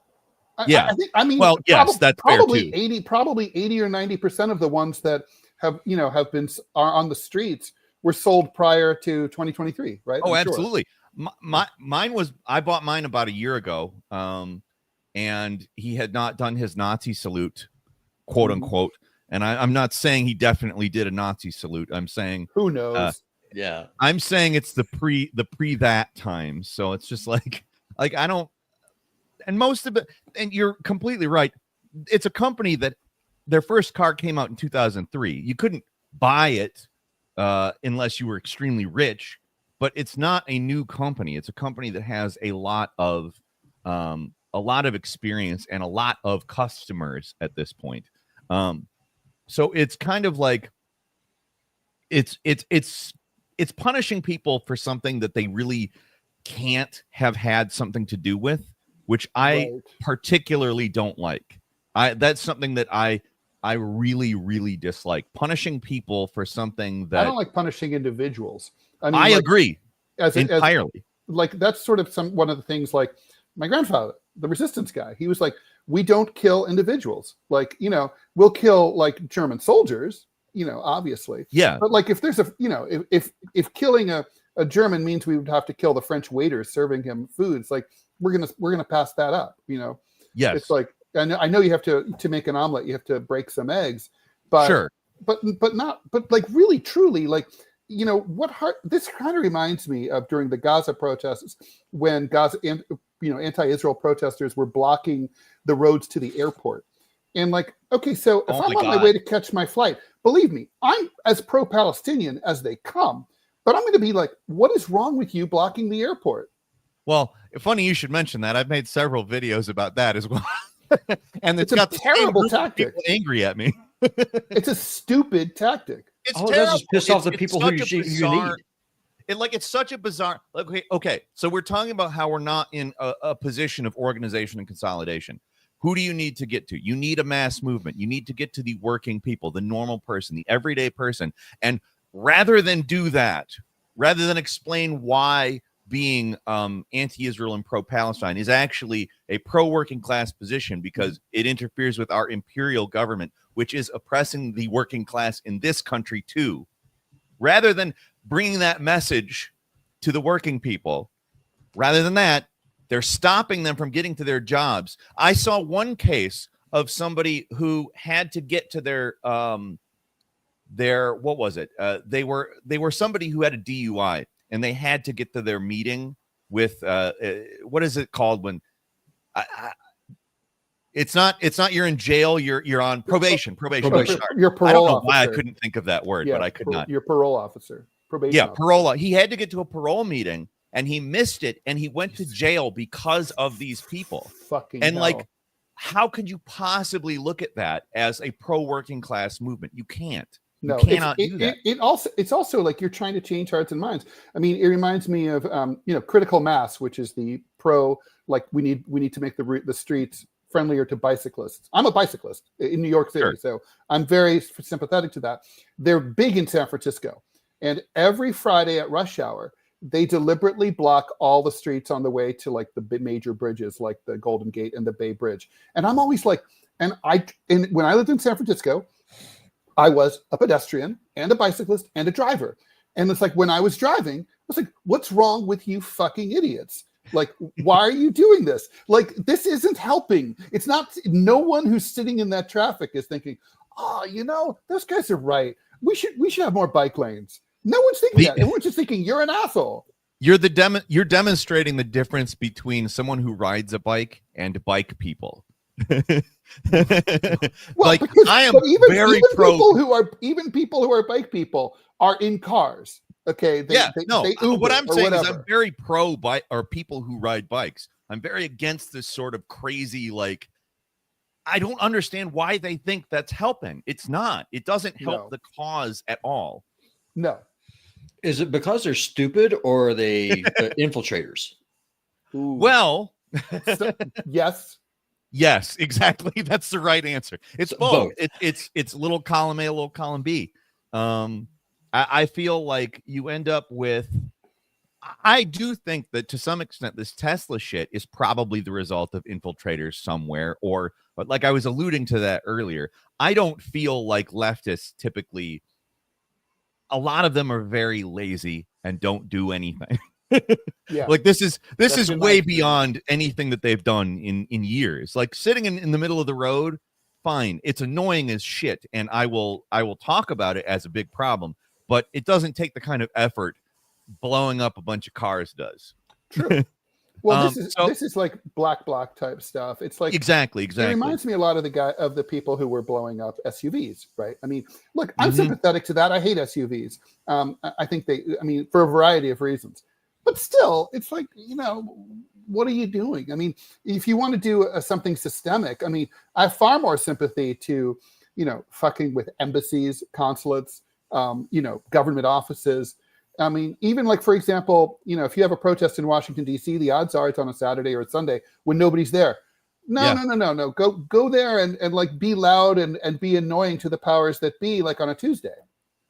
Yeah. I mean, well, yes, that's probably fair too. Probably 80 or 90% of the ones that are on the streets were sold prior to 2023, right? Oh, absolutely. Mine was, I bought mine about a year ago, and he had not done his Nazi salute, quote unquote. And I'm not saying he definitely did a Nazi salute. I'm saying, who knows? Yeah, I'm saying it's the pre that time. So it's just like I don't, and most of it, and you're completely right. It's a company that their first car came out in 2003. You couldn't buy it unless you were extremely rich, but it's not a new company. It's a company that has a lot of experience and a lot of customers at this point. So it's kind of like it's punishing people for something that they really can't have had something to do with, which I particularly don't like. That's something that I really, really dislike, punishing people for something that I don't like punishing individuals. I mean, I agree entirely. Like that's sort of one of the things. Like my grandfather, the resistance guy, he was like, we don't kill individuals. Like, you know, we'll kill like German soldiers, you know, obviously. Yeah. But like if there's if killing a German means we would have to kill the French waiters serving him food, it's like we're gonna pass that up, you know. Yes. It's like I know you have to make an omelet, you have to break some eggs, but sure. But like really truly, like, you know, this kind of reminds me of during the Gaza protests when anti-Israel protesters were blocking the roads to the airport. And like, okay, so if I'm on my way to catch my flight, believe me, I'm as pro-Palestinian as they come, but I'm going to be like, what is wrong with you blocking the airport? Well, funny you should mention that. I've made several videos about that as well. And it's got a terrible tactic. Angry at me. It's a stupid tactic. It's terrible. That's just piss off the people who you need. It's such a bizarre. Okay, so we're talking about how we're not in a position of organization and consolidation. Who do you need to get to? You need a mass movement. You need to get to the working people, the normal person, the everyday person. And rather than do that, rather than explain why being anti-Israel and pro-Palestine is actually a pro-working class position because it interferes with our imperial government, which is oppressing the working class in this country too. Rather than bringing that message to the working people, rather than that, they're stopping them from getting to their jobs. I saw one case of somebody who had to get to their what was it? They were somebody who had a DUI. And they had to get to their meeting with what is it called when it's not you're in jail, you're on probation. Your parole I don't know officer. why I couldn't think of that word, but I could not. Your parole officer. Probation. Yeah, officer. parole. He had to get to a parole meeting and he missed it and he went to jail because of these people. Fucking and hell. like, how could you possibly look at that as a pro working class movement? You can't. You No, cannot do that. It's also like you're trying to change hearts and minds. I mean, it reminds me of critical mass, which is the pro, like we need to make the streets friendlier to bicyclists. I'm a bicyclist in New York City, Sure. so I'm very sympathetic to that. They're big in San Francisco, and every Friday at rush hour, they deliberately block all the streets on the way to like the major bridges, like the Golden Gate and the Bay Bridge. And I'm always like, and when I lived in San Francisco, I was a pedestrian and a bicyclist and a driver. And it's like, when I was driving, I was like, what's wrong with you fucking idiots? Like, why are you doing this? Like, this isn't helping. It's not, no one who's sitting in that traffic is thinking, oh, those guys are right. We should have more bike lanes. No one's thinking that. Everyone's just thinking, you're an asshole. You're demonstrating the difference between someone who rides a bike and bike people. Like, I am very pro. People who are bike people are in cars. Okay. They Uber what I'm saying whatever. is I'm very pro bike or people who ride bikes. I'm very against this sort of crazy, like, I don't understand why they think that's helping. It's not. It doesn't help the cause at all. No. Is it because they're stupid, or are they infiltrators? Ooh. Well, yes. Yes, exactly. That's the right answer. It's both. It's little column A, little column B. I feel like you end up with. I do think that to some extent this Tesla shit is probably the result of infiltrators somewhere, but like I was alluding to that earlier, I don't feel like leftists typically. A lot of them are very lazy and don't do anything. Yeah. Like this is way beyond anything that they've done in years. Like sitting in the middle of the road, fine. It's annoying as shit, and I will talk about it as a big problem, but it doesn't take the kind of effort blowing up a bunch of cars does. True. Well, this is like black bloc type stuff. It's like exactly. It reminds me a lot of the people who were blowing up SUVs, right? I mean, look, I'm sympathetic to that. I hate SUVs. I think for a variety of reasons, but still, it's like, what are you doing? I mean, if you want to do something systemic, I mean, I have far more sympathy to, fucking with embassies, consulates, government offices. I mean, even like, for example, if you have a protest in Washington, D.C., the odds are it's on a Saturday or a Sunday when nobody's there. No. Go there and like be loud and be annoying to the powers that be, like on a Tuesday.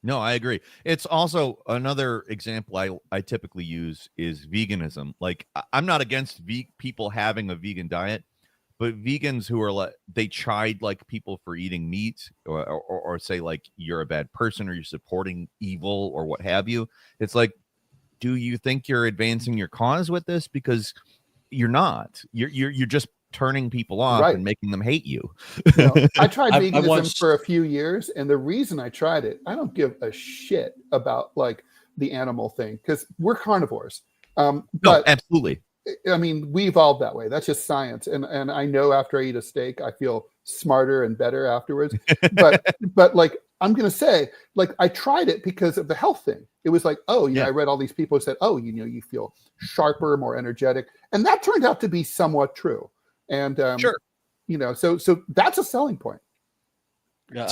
No, I agree. It's also another example I typically use is veganism. Like, I'm not against people having a vegan diet, but vegans who are like, they chide like people for eating meat or say like you're a bad person or you're supporting evil or what have you. It's like, do you think you're advancing your cause with this? Because you're not. You're just turning people off and making them hate you. I tried veganism for a few years, and the reason I tried it, I don't give a shit about like the animal thing because we're carnivores. No, absolutely. I mean, we evolved that way. That's just science. And I know after I eat a steak, I feel smarter and better afterwards. But like, I'm going to say, like, I tried it because of the health thing. It was like, I read all these people who said, you feel sharper, more energetic. And that turned out to be somewhat true. And, sure. So that's a selling point. Yeah,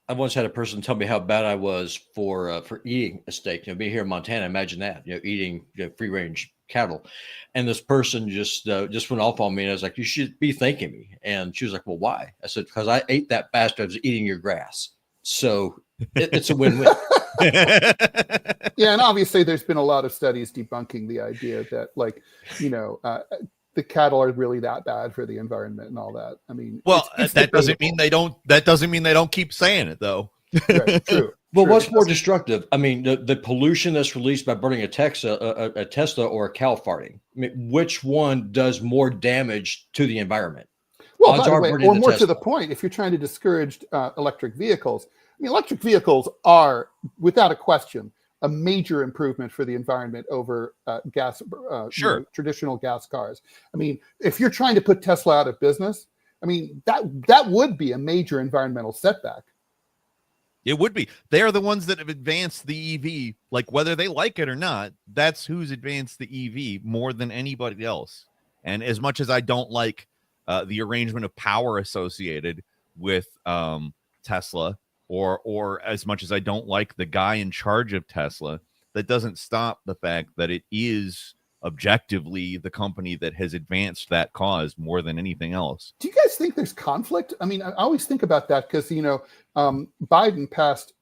I once had a person tell me how bad I was for eating a steak. Being here in Montana, imagine that, eating free range cattle, and this person just went off on me, and I was like, "You should be thanking me." And she was like, "Well, why?" I said, "Because I ate that bastard. I was eating your grass, so it's a win-win." Yeah, and obviously, there's been a lot of studies debunking the idea that, like, the cattle are really that bad for the environment and all that. I mean, well, that doesn't mean they don't. That doesn't mean they don't keep saying it, though. Right, true. Well, what's more destructive? I mean, the pollution that's released by burning a Tesla or a cow farting. I mean, which one does more damage to the environment? Well, by the way, or more to the point, if you're trying to discourage electric vehicles, I mean, electric vehicles are, without a question, a major improvement for the environment over gas, traditional gas cars. I mean, if you're trying to put Tesla out of business, I mean, that would be a major environmental setback. It would be. They are the ones that have advanced the EV, like whether they like it or not. That's who's advanced the EV more than anybody else. And as much as I don't like the arrangement of power associated with Tesla, or as much as I don't like the guy in charge of Tesla, that doesn't stop the fact that it is objectively the company that has advanced that cause more than anything else. Do you guys think there's conflict? I mean, I always think about that because, Biden passed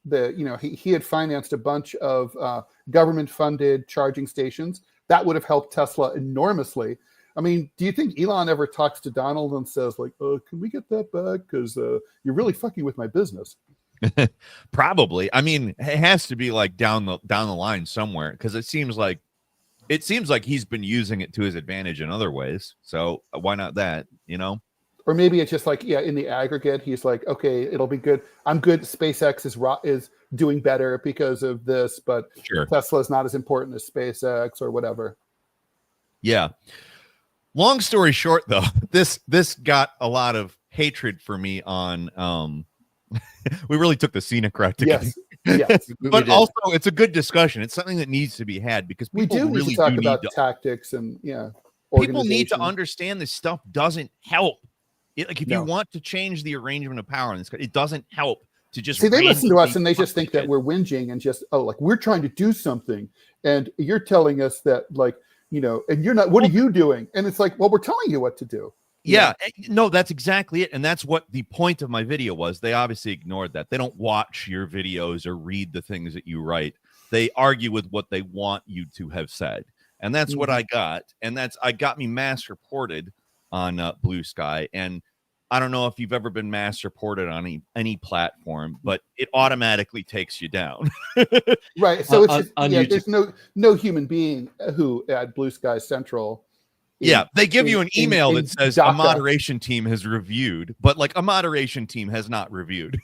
he had financed a bunch of government-funded charging stations. That would have helped Tesla enormously. I mean, do you think Elon ever talks to Donald and says, like, can we get that back? Because you're really fucking with my business. Probably. I mean, it has to be like down the line somewhere, because it seems like he's been using it to his advantage in other ways. So why not that, Or maybe it's just like, in the aggregate, he's like, okay, it'll be good. I'm good. SpaceX is doing better because of this, but sure, Tesla is not as important as SpaceX or whatever. Yeah. Long story short, though, this got a lot of hatred for me on we really took the scenic route together. Yes. But also it's a good discussion. It's something that needs to be had, because people need to talk about tactics and people need to understand this stuff doesn't help. If you want to change the arrangement of power in this, it doesn't help to just they listen to us and they just think that we're whinging and just we're trying to do something, and you're telling us that and you're not. What are you doing? And it's like, well, we're telling you what to do. Yeah, no, that's exactly it. And that's what the point of my video was. They obviously ignored that. They don't watch your videos or read the things that you write. They argue with what they want you to have said. And that's what I got. And I got me mass reported on Blue Sky. And I don't know if you've ever been mass reported on any platform, but it automatically takes you down. Right. So on there's no human being who at Blue Sky Central. They give you an email that says a moderation team has reviewed, but like a moderation team has not reviewed.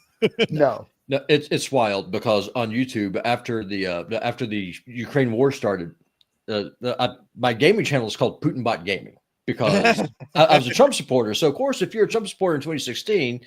No, it's wild, because on YouTube, after the Ukraine war started, my gaming channel is called Putinbot Gaming, because I was a Trump supporter. So of course, if you're a Trump supporter in 2016,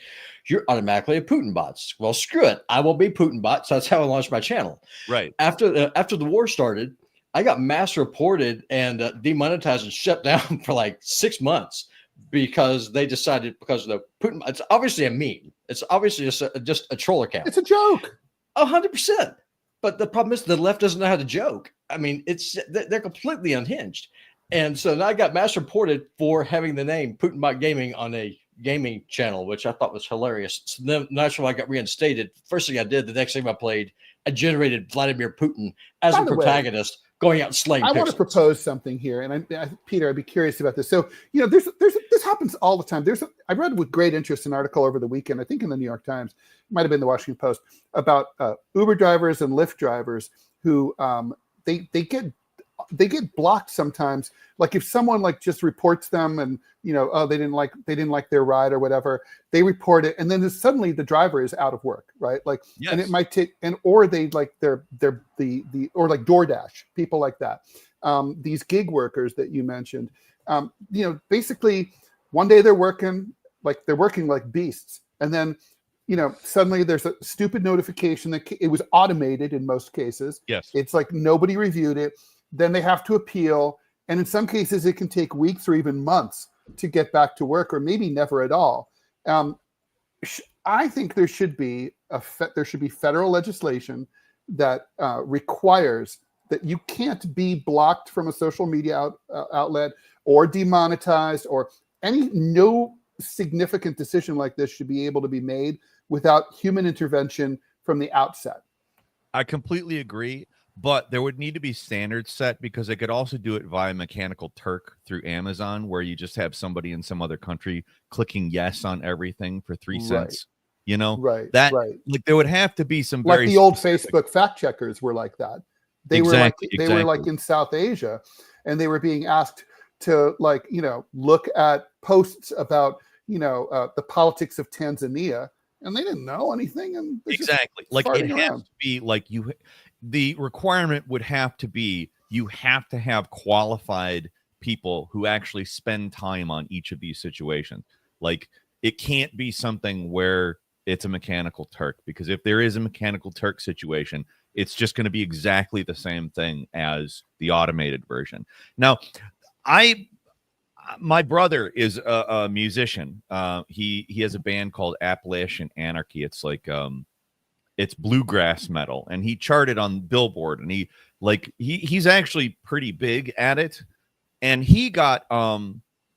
you're automatically a Putin bot. Well, screw it, I will be Putin bot. So that's how I launched my channel. Right after the war started, I got mass reported and demonetized and shut down for like 6 months, because they decided, because of the Putin. It's obviously a meme. It's obviously just a troll account. It's a joke. 100%. But the problem is the left doesn't know how to joke. I mean, they're completely unhinged. And so now I got mass reported for having the name Putinbot Gaming on a gaming channel, which I thought was hilarious. So then naturally I got reinstated. First thing I did, the next game I played, I generated Vladimir Putin as a protagonist. Going out and slaying. I want to propose something here, and Peter, I'd be curious about this. So, this happens all the time. I read with great interest an article over the weekend, I think in the New York Times, it might have been the Washington Post, about Uber drivers and Lyft drivers who they get blocked sometimes. Like if someone just reports them and they didn't like their ride or whatever, they report it, and then suddenly the driver is out of work, right? Yes. And it might take, or they they're or like DoorDash, people like that. These gig workers that you mentioned, basically one day they're working like beasts, and then suddenly there's a stupid notification that it was automated in most cases. Yes, it's like nobody reviewed it. Then they have to appeal. And in some cases, it can take weeks or even months to get back to work, or maybe never at all. I think there should be federal legislation that requires that you can't be blocked from a social media outlet or demonetized, or no significant decision like this should be able to be made without human intervention from the outset. I completely agree. But there would need to be standards set, because they could also do it via Mechanical Turk through Amazon, where you just have somebody in some other country clicking yes on everything for 3 cents. Right. Like there would have to be some like the old Facebook fact checkers were like that. They were like in South Asia, and they were being asked to look at posts about the politics of Tanzania, and they didn't know anything. And exactly, like it has to be like the requirement would have to be you have to have qualified people who actually spend time on each of these situations. Like it can't be something where it's a Mechanical Turk, because if there is a Mechanical Turk situation, it's just going to be exactly the same thing as the automated version. Now, my brother is a musician. He has a band called Appalachian Anarchy. It's like it's bluegrass metal, and he charted on Billboard, and he's actually pretty big at it. And he got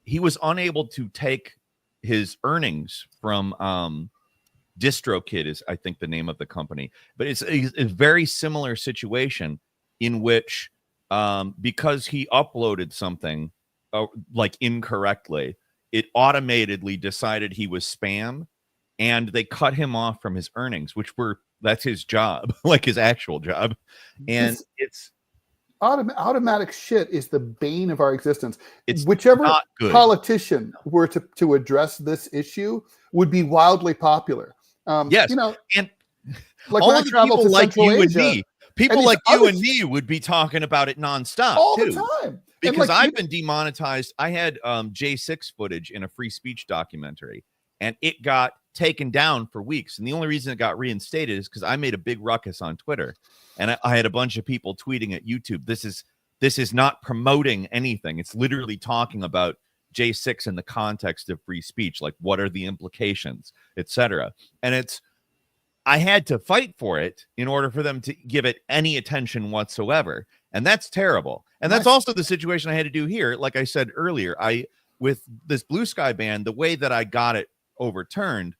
he was unable to take his earnings from DistroKid is I think the name of the company, but it's a very similar situation in which because he uploaded something like incorrectly, it automatically decided he was spam, and they cut him off from his earnings, that's his job, like his actual job. And it's automatic shit is the bane of our existence. It's whichever not good. politician were to address this issue would be wildly popular. Yes, you know, and like all when I the travel people to like Central you Asia, and me, people and like these you other- and me would be talking about it nonstop all too. the time. Because like, I've been demonetized. I had J6 footage in a free speech documentary, and it got taken down for weeks. And the only reason it got reinstated is because I made a big ruckus on Twitter, and I had a bunch of people tweeting at YouTube. This is not promoting anything. It's literally talking about J6 in the context of free speech, like what are the implications, etc. And I had to fight for it in order for them to give it any attention whatsoever. And that's terrible. And that's also the situation I had to do here. Like I said earlier, with this Blue Sky ban, the way that I got it overturned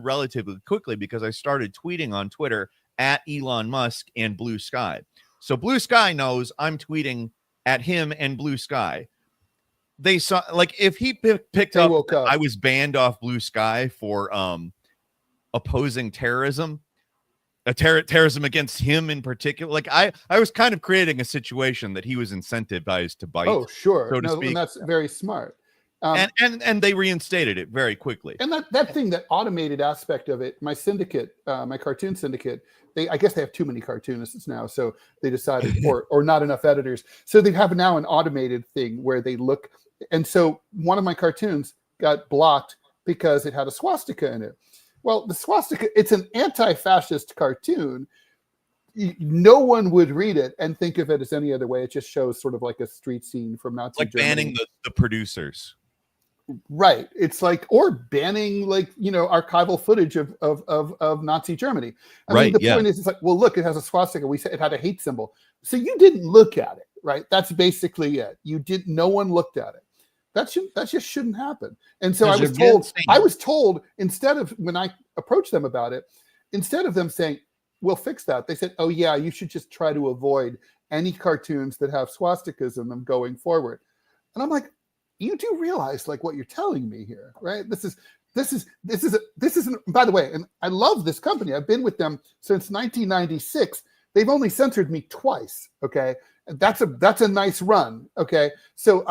relatively quickly because I started tweeting on Twitter at Elon Musk and Blue Sky. So Blue Sky knows I'm tweeting at him and Blue Sky. They saw, like, if he picked up, I was banned off Blue Sky for opposing terrorism, terrorism against him in particular. Like I was kind of creating a situation that he was incentivized to bite. Oh, sure. So to speak. And that's very smart. And they reinstated it very quickly. And that thing, that automated aspect of it, my syndicate, my cartoon syndicate, I guess they have too many cartoonists now, so they decided, or not enough editors. So they have now an automated thing where they look, and so one of my cartoons got blocked because it had a swastika in it. Well, the swastika, it's an anti-fascist cartoon. No one would read it and think of it as any other way. It just shows sort of like a street scene from Nazi Germany. Banning the producers. Right. It's like, or banning, like, archival footage of Nazi Germany. I mean, the point is, it's like, well, look, it has a swastika. We said it had a hate symbol. So you didn't look at it, right? That's basically it. No one looked at it. That just shouldn't happen. And so I was told, instead of, when I approached them about it, instead of them saying, we'll fix that, they said, oh yeah, you should just try to avoid any cartoons that have swastikas in them going forward. And I'm like, you do realize, like, what you're telling me here, right? This is by the way, and I love this company. I've been with them since 1996. They've only censored me twice. Okay. And that's a nice run. Okay. So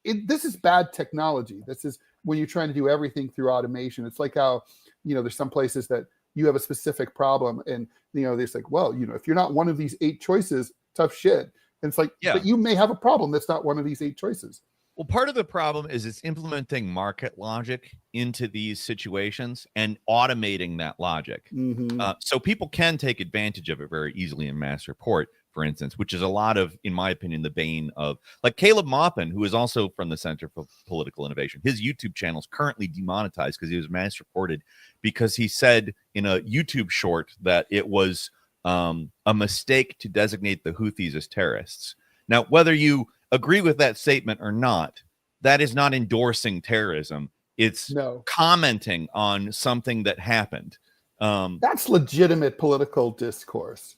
this is bad technology. This is when you're trying to do everything through automation. It's like how, there's some places that you have a specific problem and, they're like, well, if you're not one of these 8 choices, tough shit. And it's like, but you may have a problem that's not one of these 8 choices. Well, part of the problem is it's implementing market logic into these situations and automating that logic. Mm-hmm. So people can take advantage of it very easily in mass report, for instance, which is a lot of, in my opinion, the bane of, like, Caleb Maupin, who is also from the Center for Political Innovation. His YouTube channel is currently demonetized because he was mass reported because he said in a YouTube short that it was a mistake to designate the Houthis as terrorists. Now, whether you agree with that statement or not, that is not endorsing terrorism. It's commenting on something that happened. That's legitimate political discourse.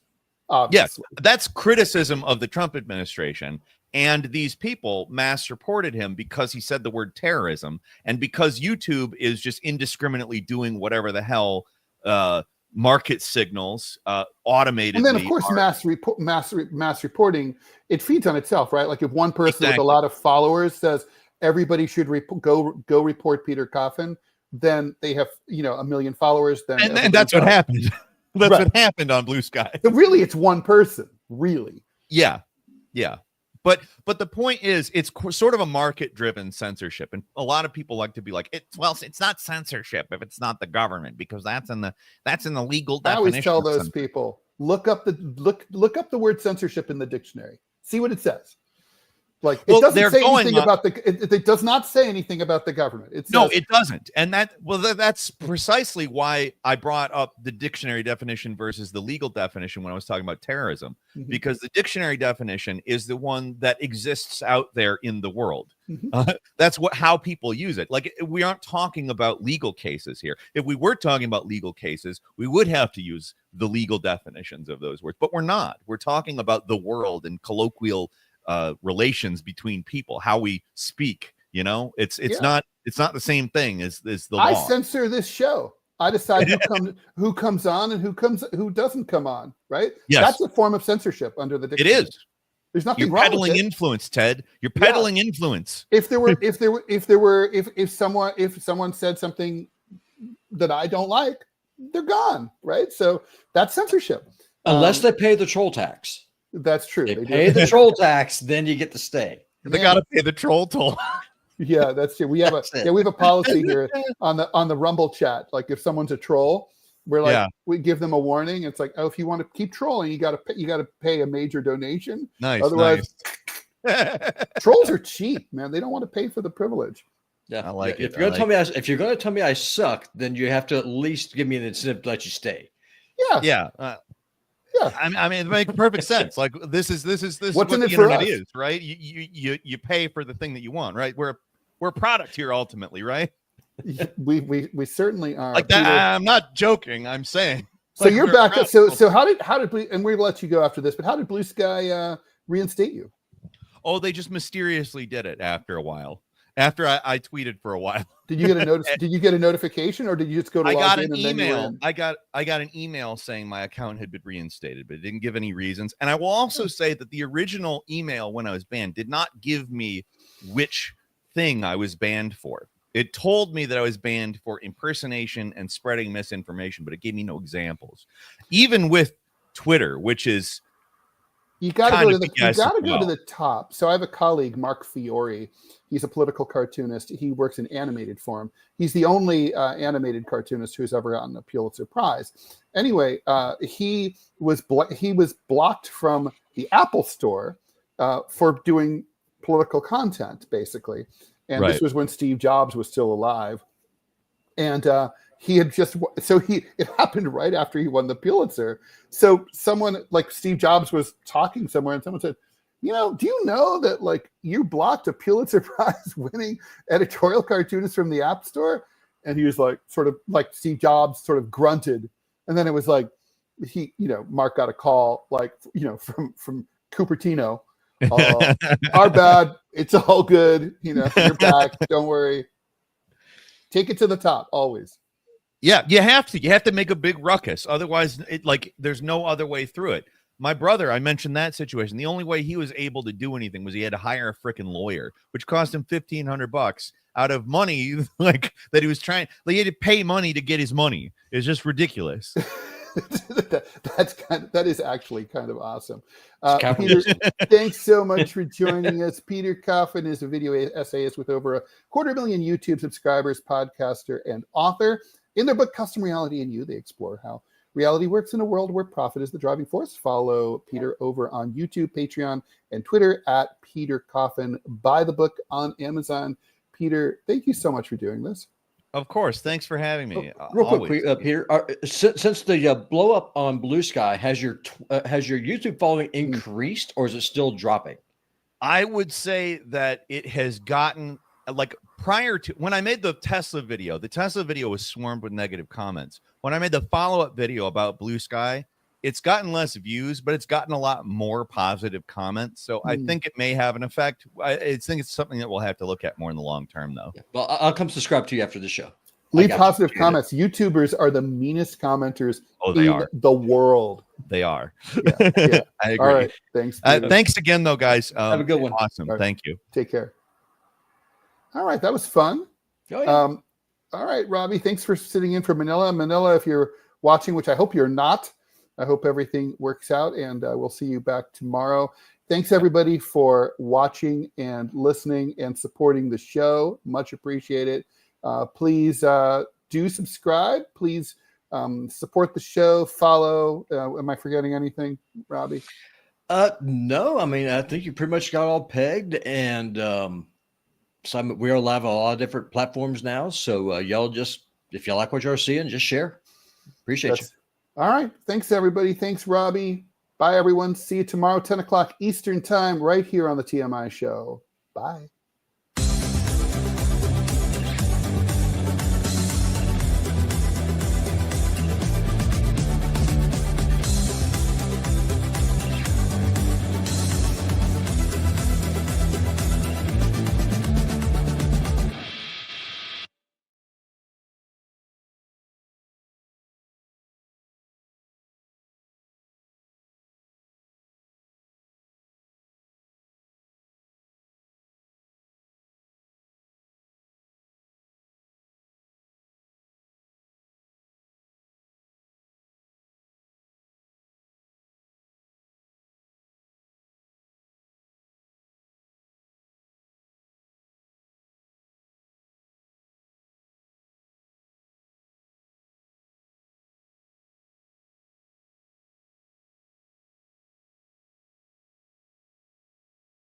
Yes, that's criticism of the Trump administration. And these people mass reported him because he said the word terrorism, and because YouTube is just indiscriminately doing whatever the hell market signals automated. And then, of course, mass reporting, it feeds on itself, right? Like if one person with a lot of followers says everybody should go report Peter Coffin, then they have 1 million followers. And that's what happened. That's what happened on Blue Sky. But really, it's one person. Really. Yeah. But the point is, it's sort of a market-driven censorship, and a lot of people like to be like, it's not censorship if it's not the government, because that's in the legal definition. I always tell those people, look up the word censorship in the dictionary. See what it says. Like Well, it doesn't they're say going anything on- about it does not say anything about the government. It says, No, it doesn't. And that's precisely why I brought up the dictionary definition versus the legal definition when I was talking about terrorism, Mhm. because the dictionary definition is the one that exists out there in the world. Mhm. That's how people use it. Like, we aren't talking about legal cases here. If we were talking about legal cases, we would have to use the legal definitions of those words, but we're not. We're talking about the world and colloquial relations between people, how we speak. You know, it's Yeah. not the same thing as the I law. censor this show. I decide who comes on and who doesn't come on. Right? Yes. That's a form of censorship under the It dictionary. is. There's nothing You're wrong peddling with it. influence, Ted. You're peddling influence. If someone said something that I don't like, they're gone. Right? So that's censorship. Unless they pay the troll tax. That's true. They They pay do. the troll tax, then you get to stay. They got to pay the troll toll. Yeah, that's true. We have a policy here on the Rumble chat. Like if someone's a troll, we're like we give them a warning. It's like, oh, if you want to keep trolling, you got to pay a major donation. Nice. Otherwise, nice. trolls are cheap, man. They don't want to pay for the privilege. Yeah, I like it. If you're gonna tell me I suck, then you have to at least give me an incentive to let you stay. Yeah. Yeah. Yeah. I mean, it makes perfect sense. Like this is What's what in the it for internet us? is, right? You pay for the thing that you want, right? We're a product here ultimately, right? We certainly are. Like that. Peter, I'm not joking. I'm saying. so Like, you're we're back. proud So how did Blue, and we'll let you go after this, but how did Blue Sky reinstate you? Oh, they just mysteriously did it after a while. After I tweeted for a while. Did you get a notice? Did you get a notification, or did you just go to I log got in an and then you were email. in? I got an email saying my account had been reinstated, but it didn't give any reasons. And I will also say that the original email when I was banned did not give me which thing I was banned for. It told me that I was banned for impersonation and spreading misinformation, but it gave me no examples. Even with Twitter, which is You got to kind go of to the top. So I have a colleague, Mark Fiore. He's a political cartoonist. He works in animated form. He's the only animated cartoonist who's ever gotten a Pulitzer Prize. Anyway, he was blocked from the Apple Store for doing political content, basically. And this was when Steve Jobs was still alive. And he had it happened right after he won the Pulitzer. So someone like Steve Jobs was talking somewhere and someone said, do you know that like you blocked a Pulitzer Prize winning editorial cartoonist from the App Store? And he was like, sort of like Steve Jobs sort of grunted. And then it was like, Mark got a call like, from Cupertino. Our bad. It's all good. You're back. Don't worry. Take it to the top always. Yeah, you have to make a big ruckus. Otherwise, there's no other way through it. My brother, I mentioned that situation. The only way he was able to do anything was he had to hire a freaking lawyer, which cost him $1,500 out of money that he was trying. He had to pay money to get his money. It's just ridiculous. That is actually kind of awesome. Peter, thanks so much for joining us. Peter Coffin is a video essayist with over 250,000 YouTube subscribers, podcaster, and author. In their book, Custom Reality and You, they explore how reality works in a world where profit is the driving force. Follow Peter over on YouTube, Patreon, and Twitter at Peter Coffin. Buy the book on Amazon. Peter, thank you so much for doing this. Of course. Thanks for having me. Real quick, Peter, since the blow up on Blue Sky, has your YouTube following increased or is it still dropping? I would say that it has gotten prior to when I made the Tesla video was swarmed with negative comments. When I made the follow-up video about Blue Sky, it's gotten less views, but it's gotten a lot more positive comments. So I think it may have an effect. I think it's something that we'll have to look at more in the long term, though. Yeah. Well, I'll come subscribe to you after the show. Leave positive comments. YouTubers are the meanest commenters in the world. They are. Yeah. I agree. All right. Thanks. Thanks again, though, guys. Have a good one. Awesome. Right. Thank you. Take care. All right. That was fun. Oh, yeah. All right, Robbie. Thanks for sitting in for Manila. Manila, if you're watching, which I hope you're not, I hope everything works out, and we'll see you back tomorrow. Thanks, everybody, for watching and listening and supporting the show. Much appreciated. Please do subscribe. Please support the show. Follow. Am I forgetting anything, Robbie? No, I mean, I think you pretty much got all pegged, and we are live on a lot of different platforms now. So y'all just, if you like what you're seeing, just share. Appreciate you. All right. Thanks, everybody. Thanks, Robbie. Bye, everyone. See you tomorrow, 10 o'clock Eastern time, right here on the TMI show. Bye.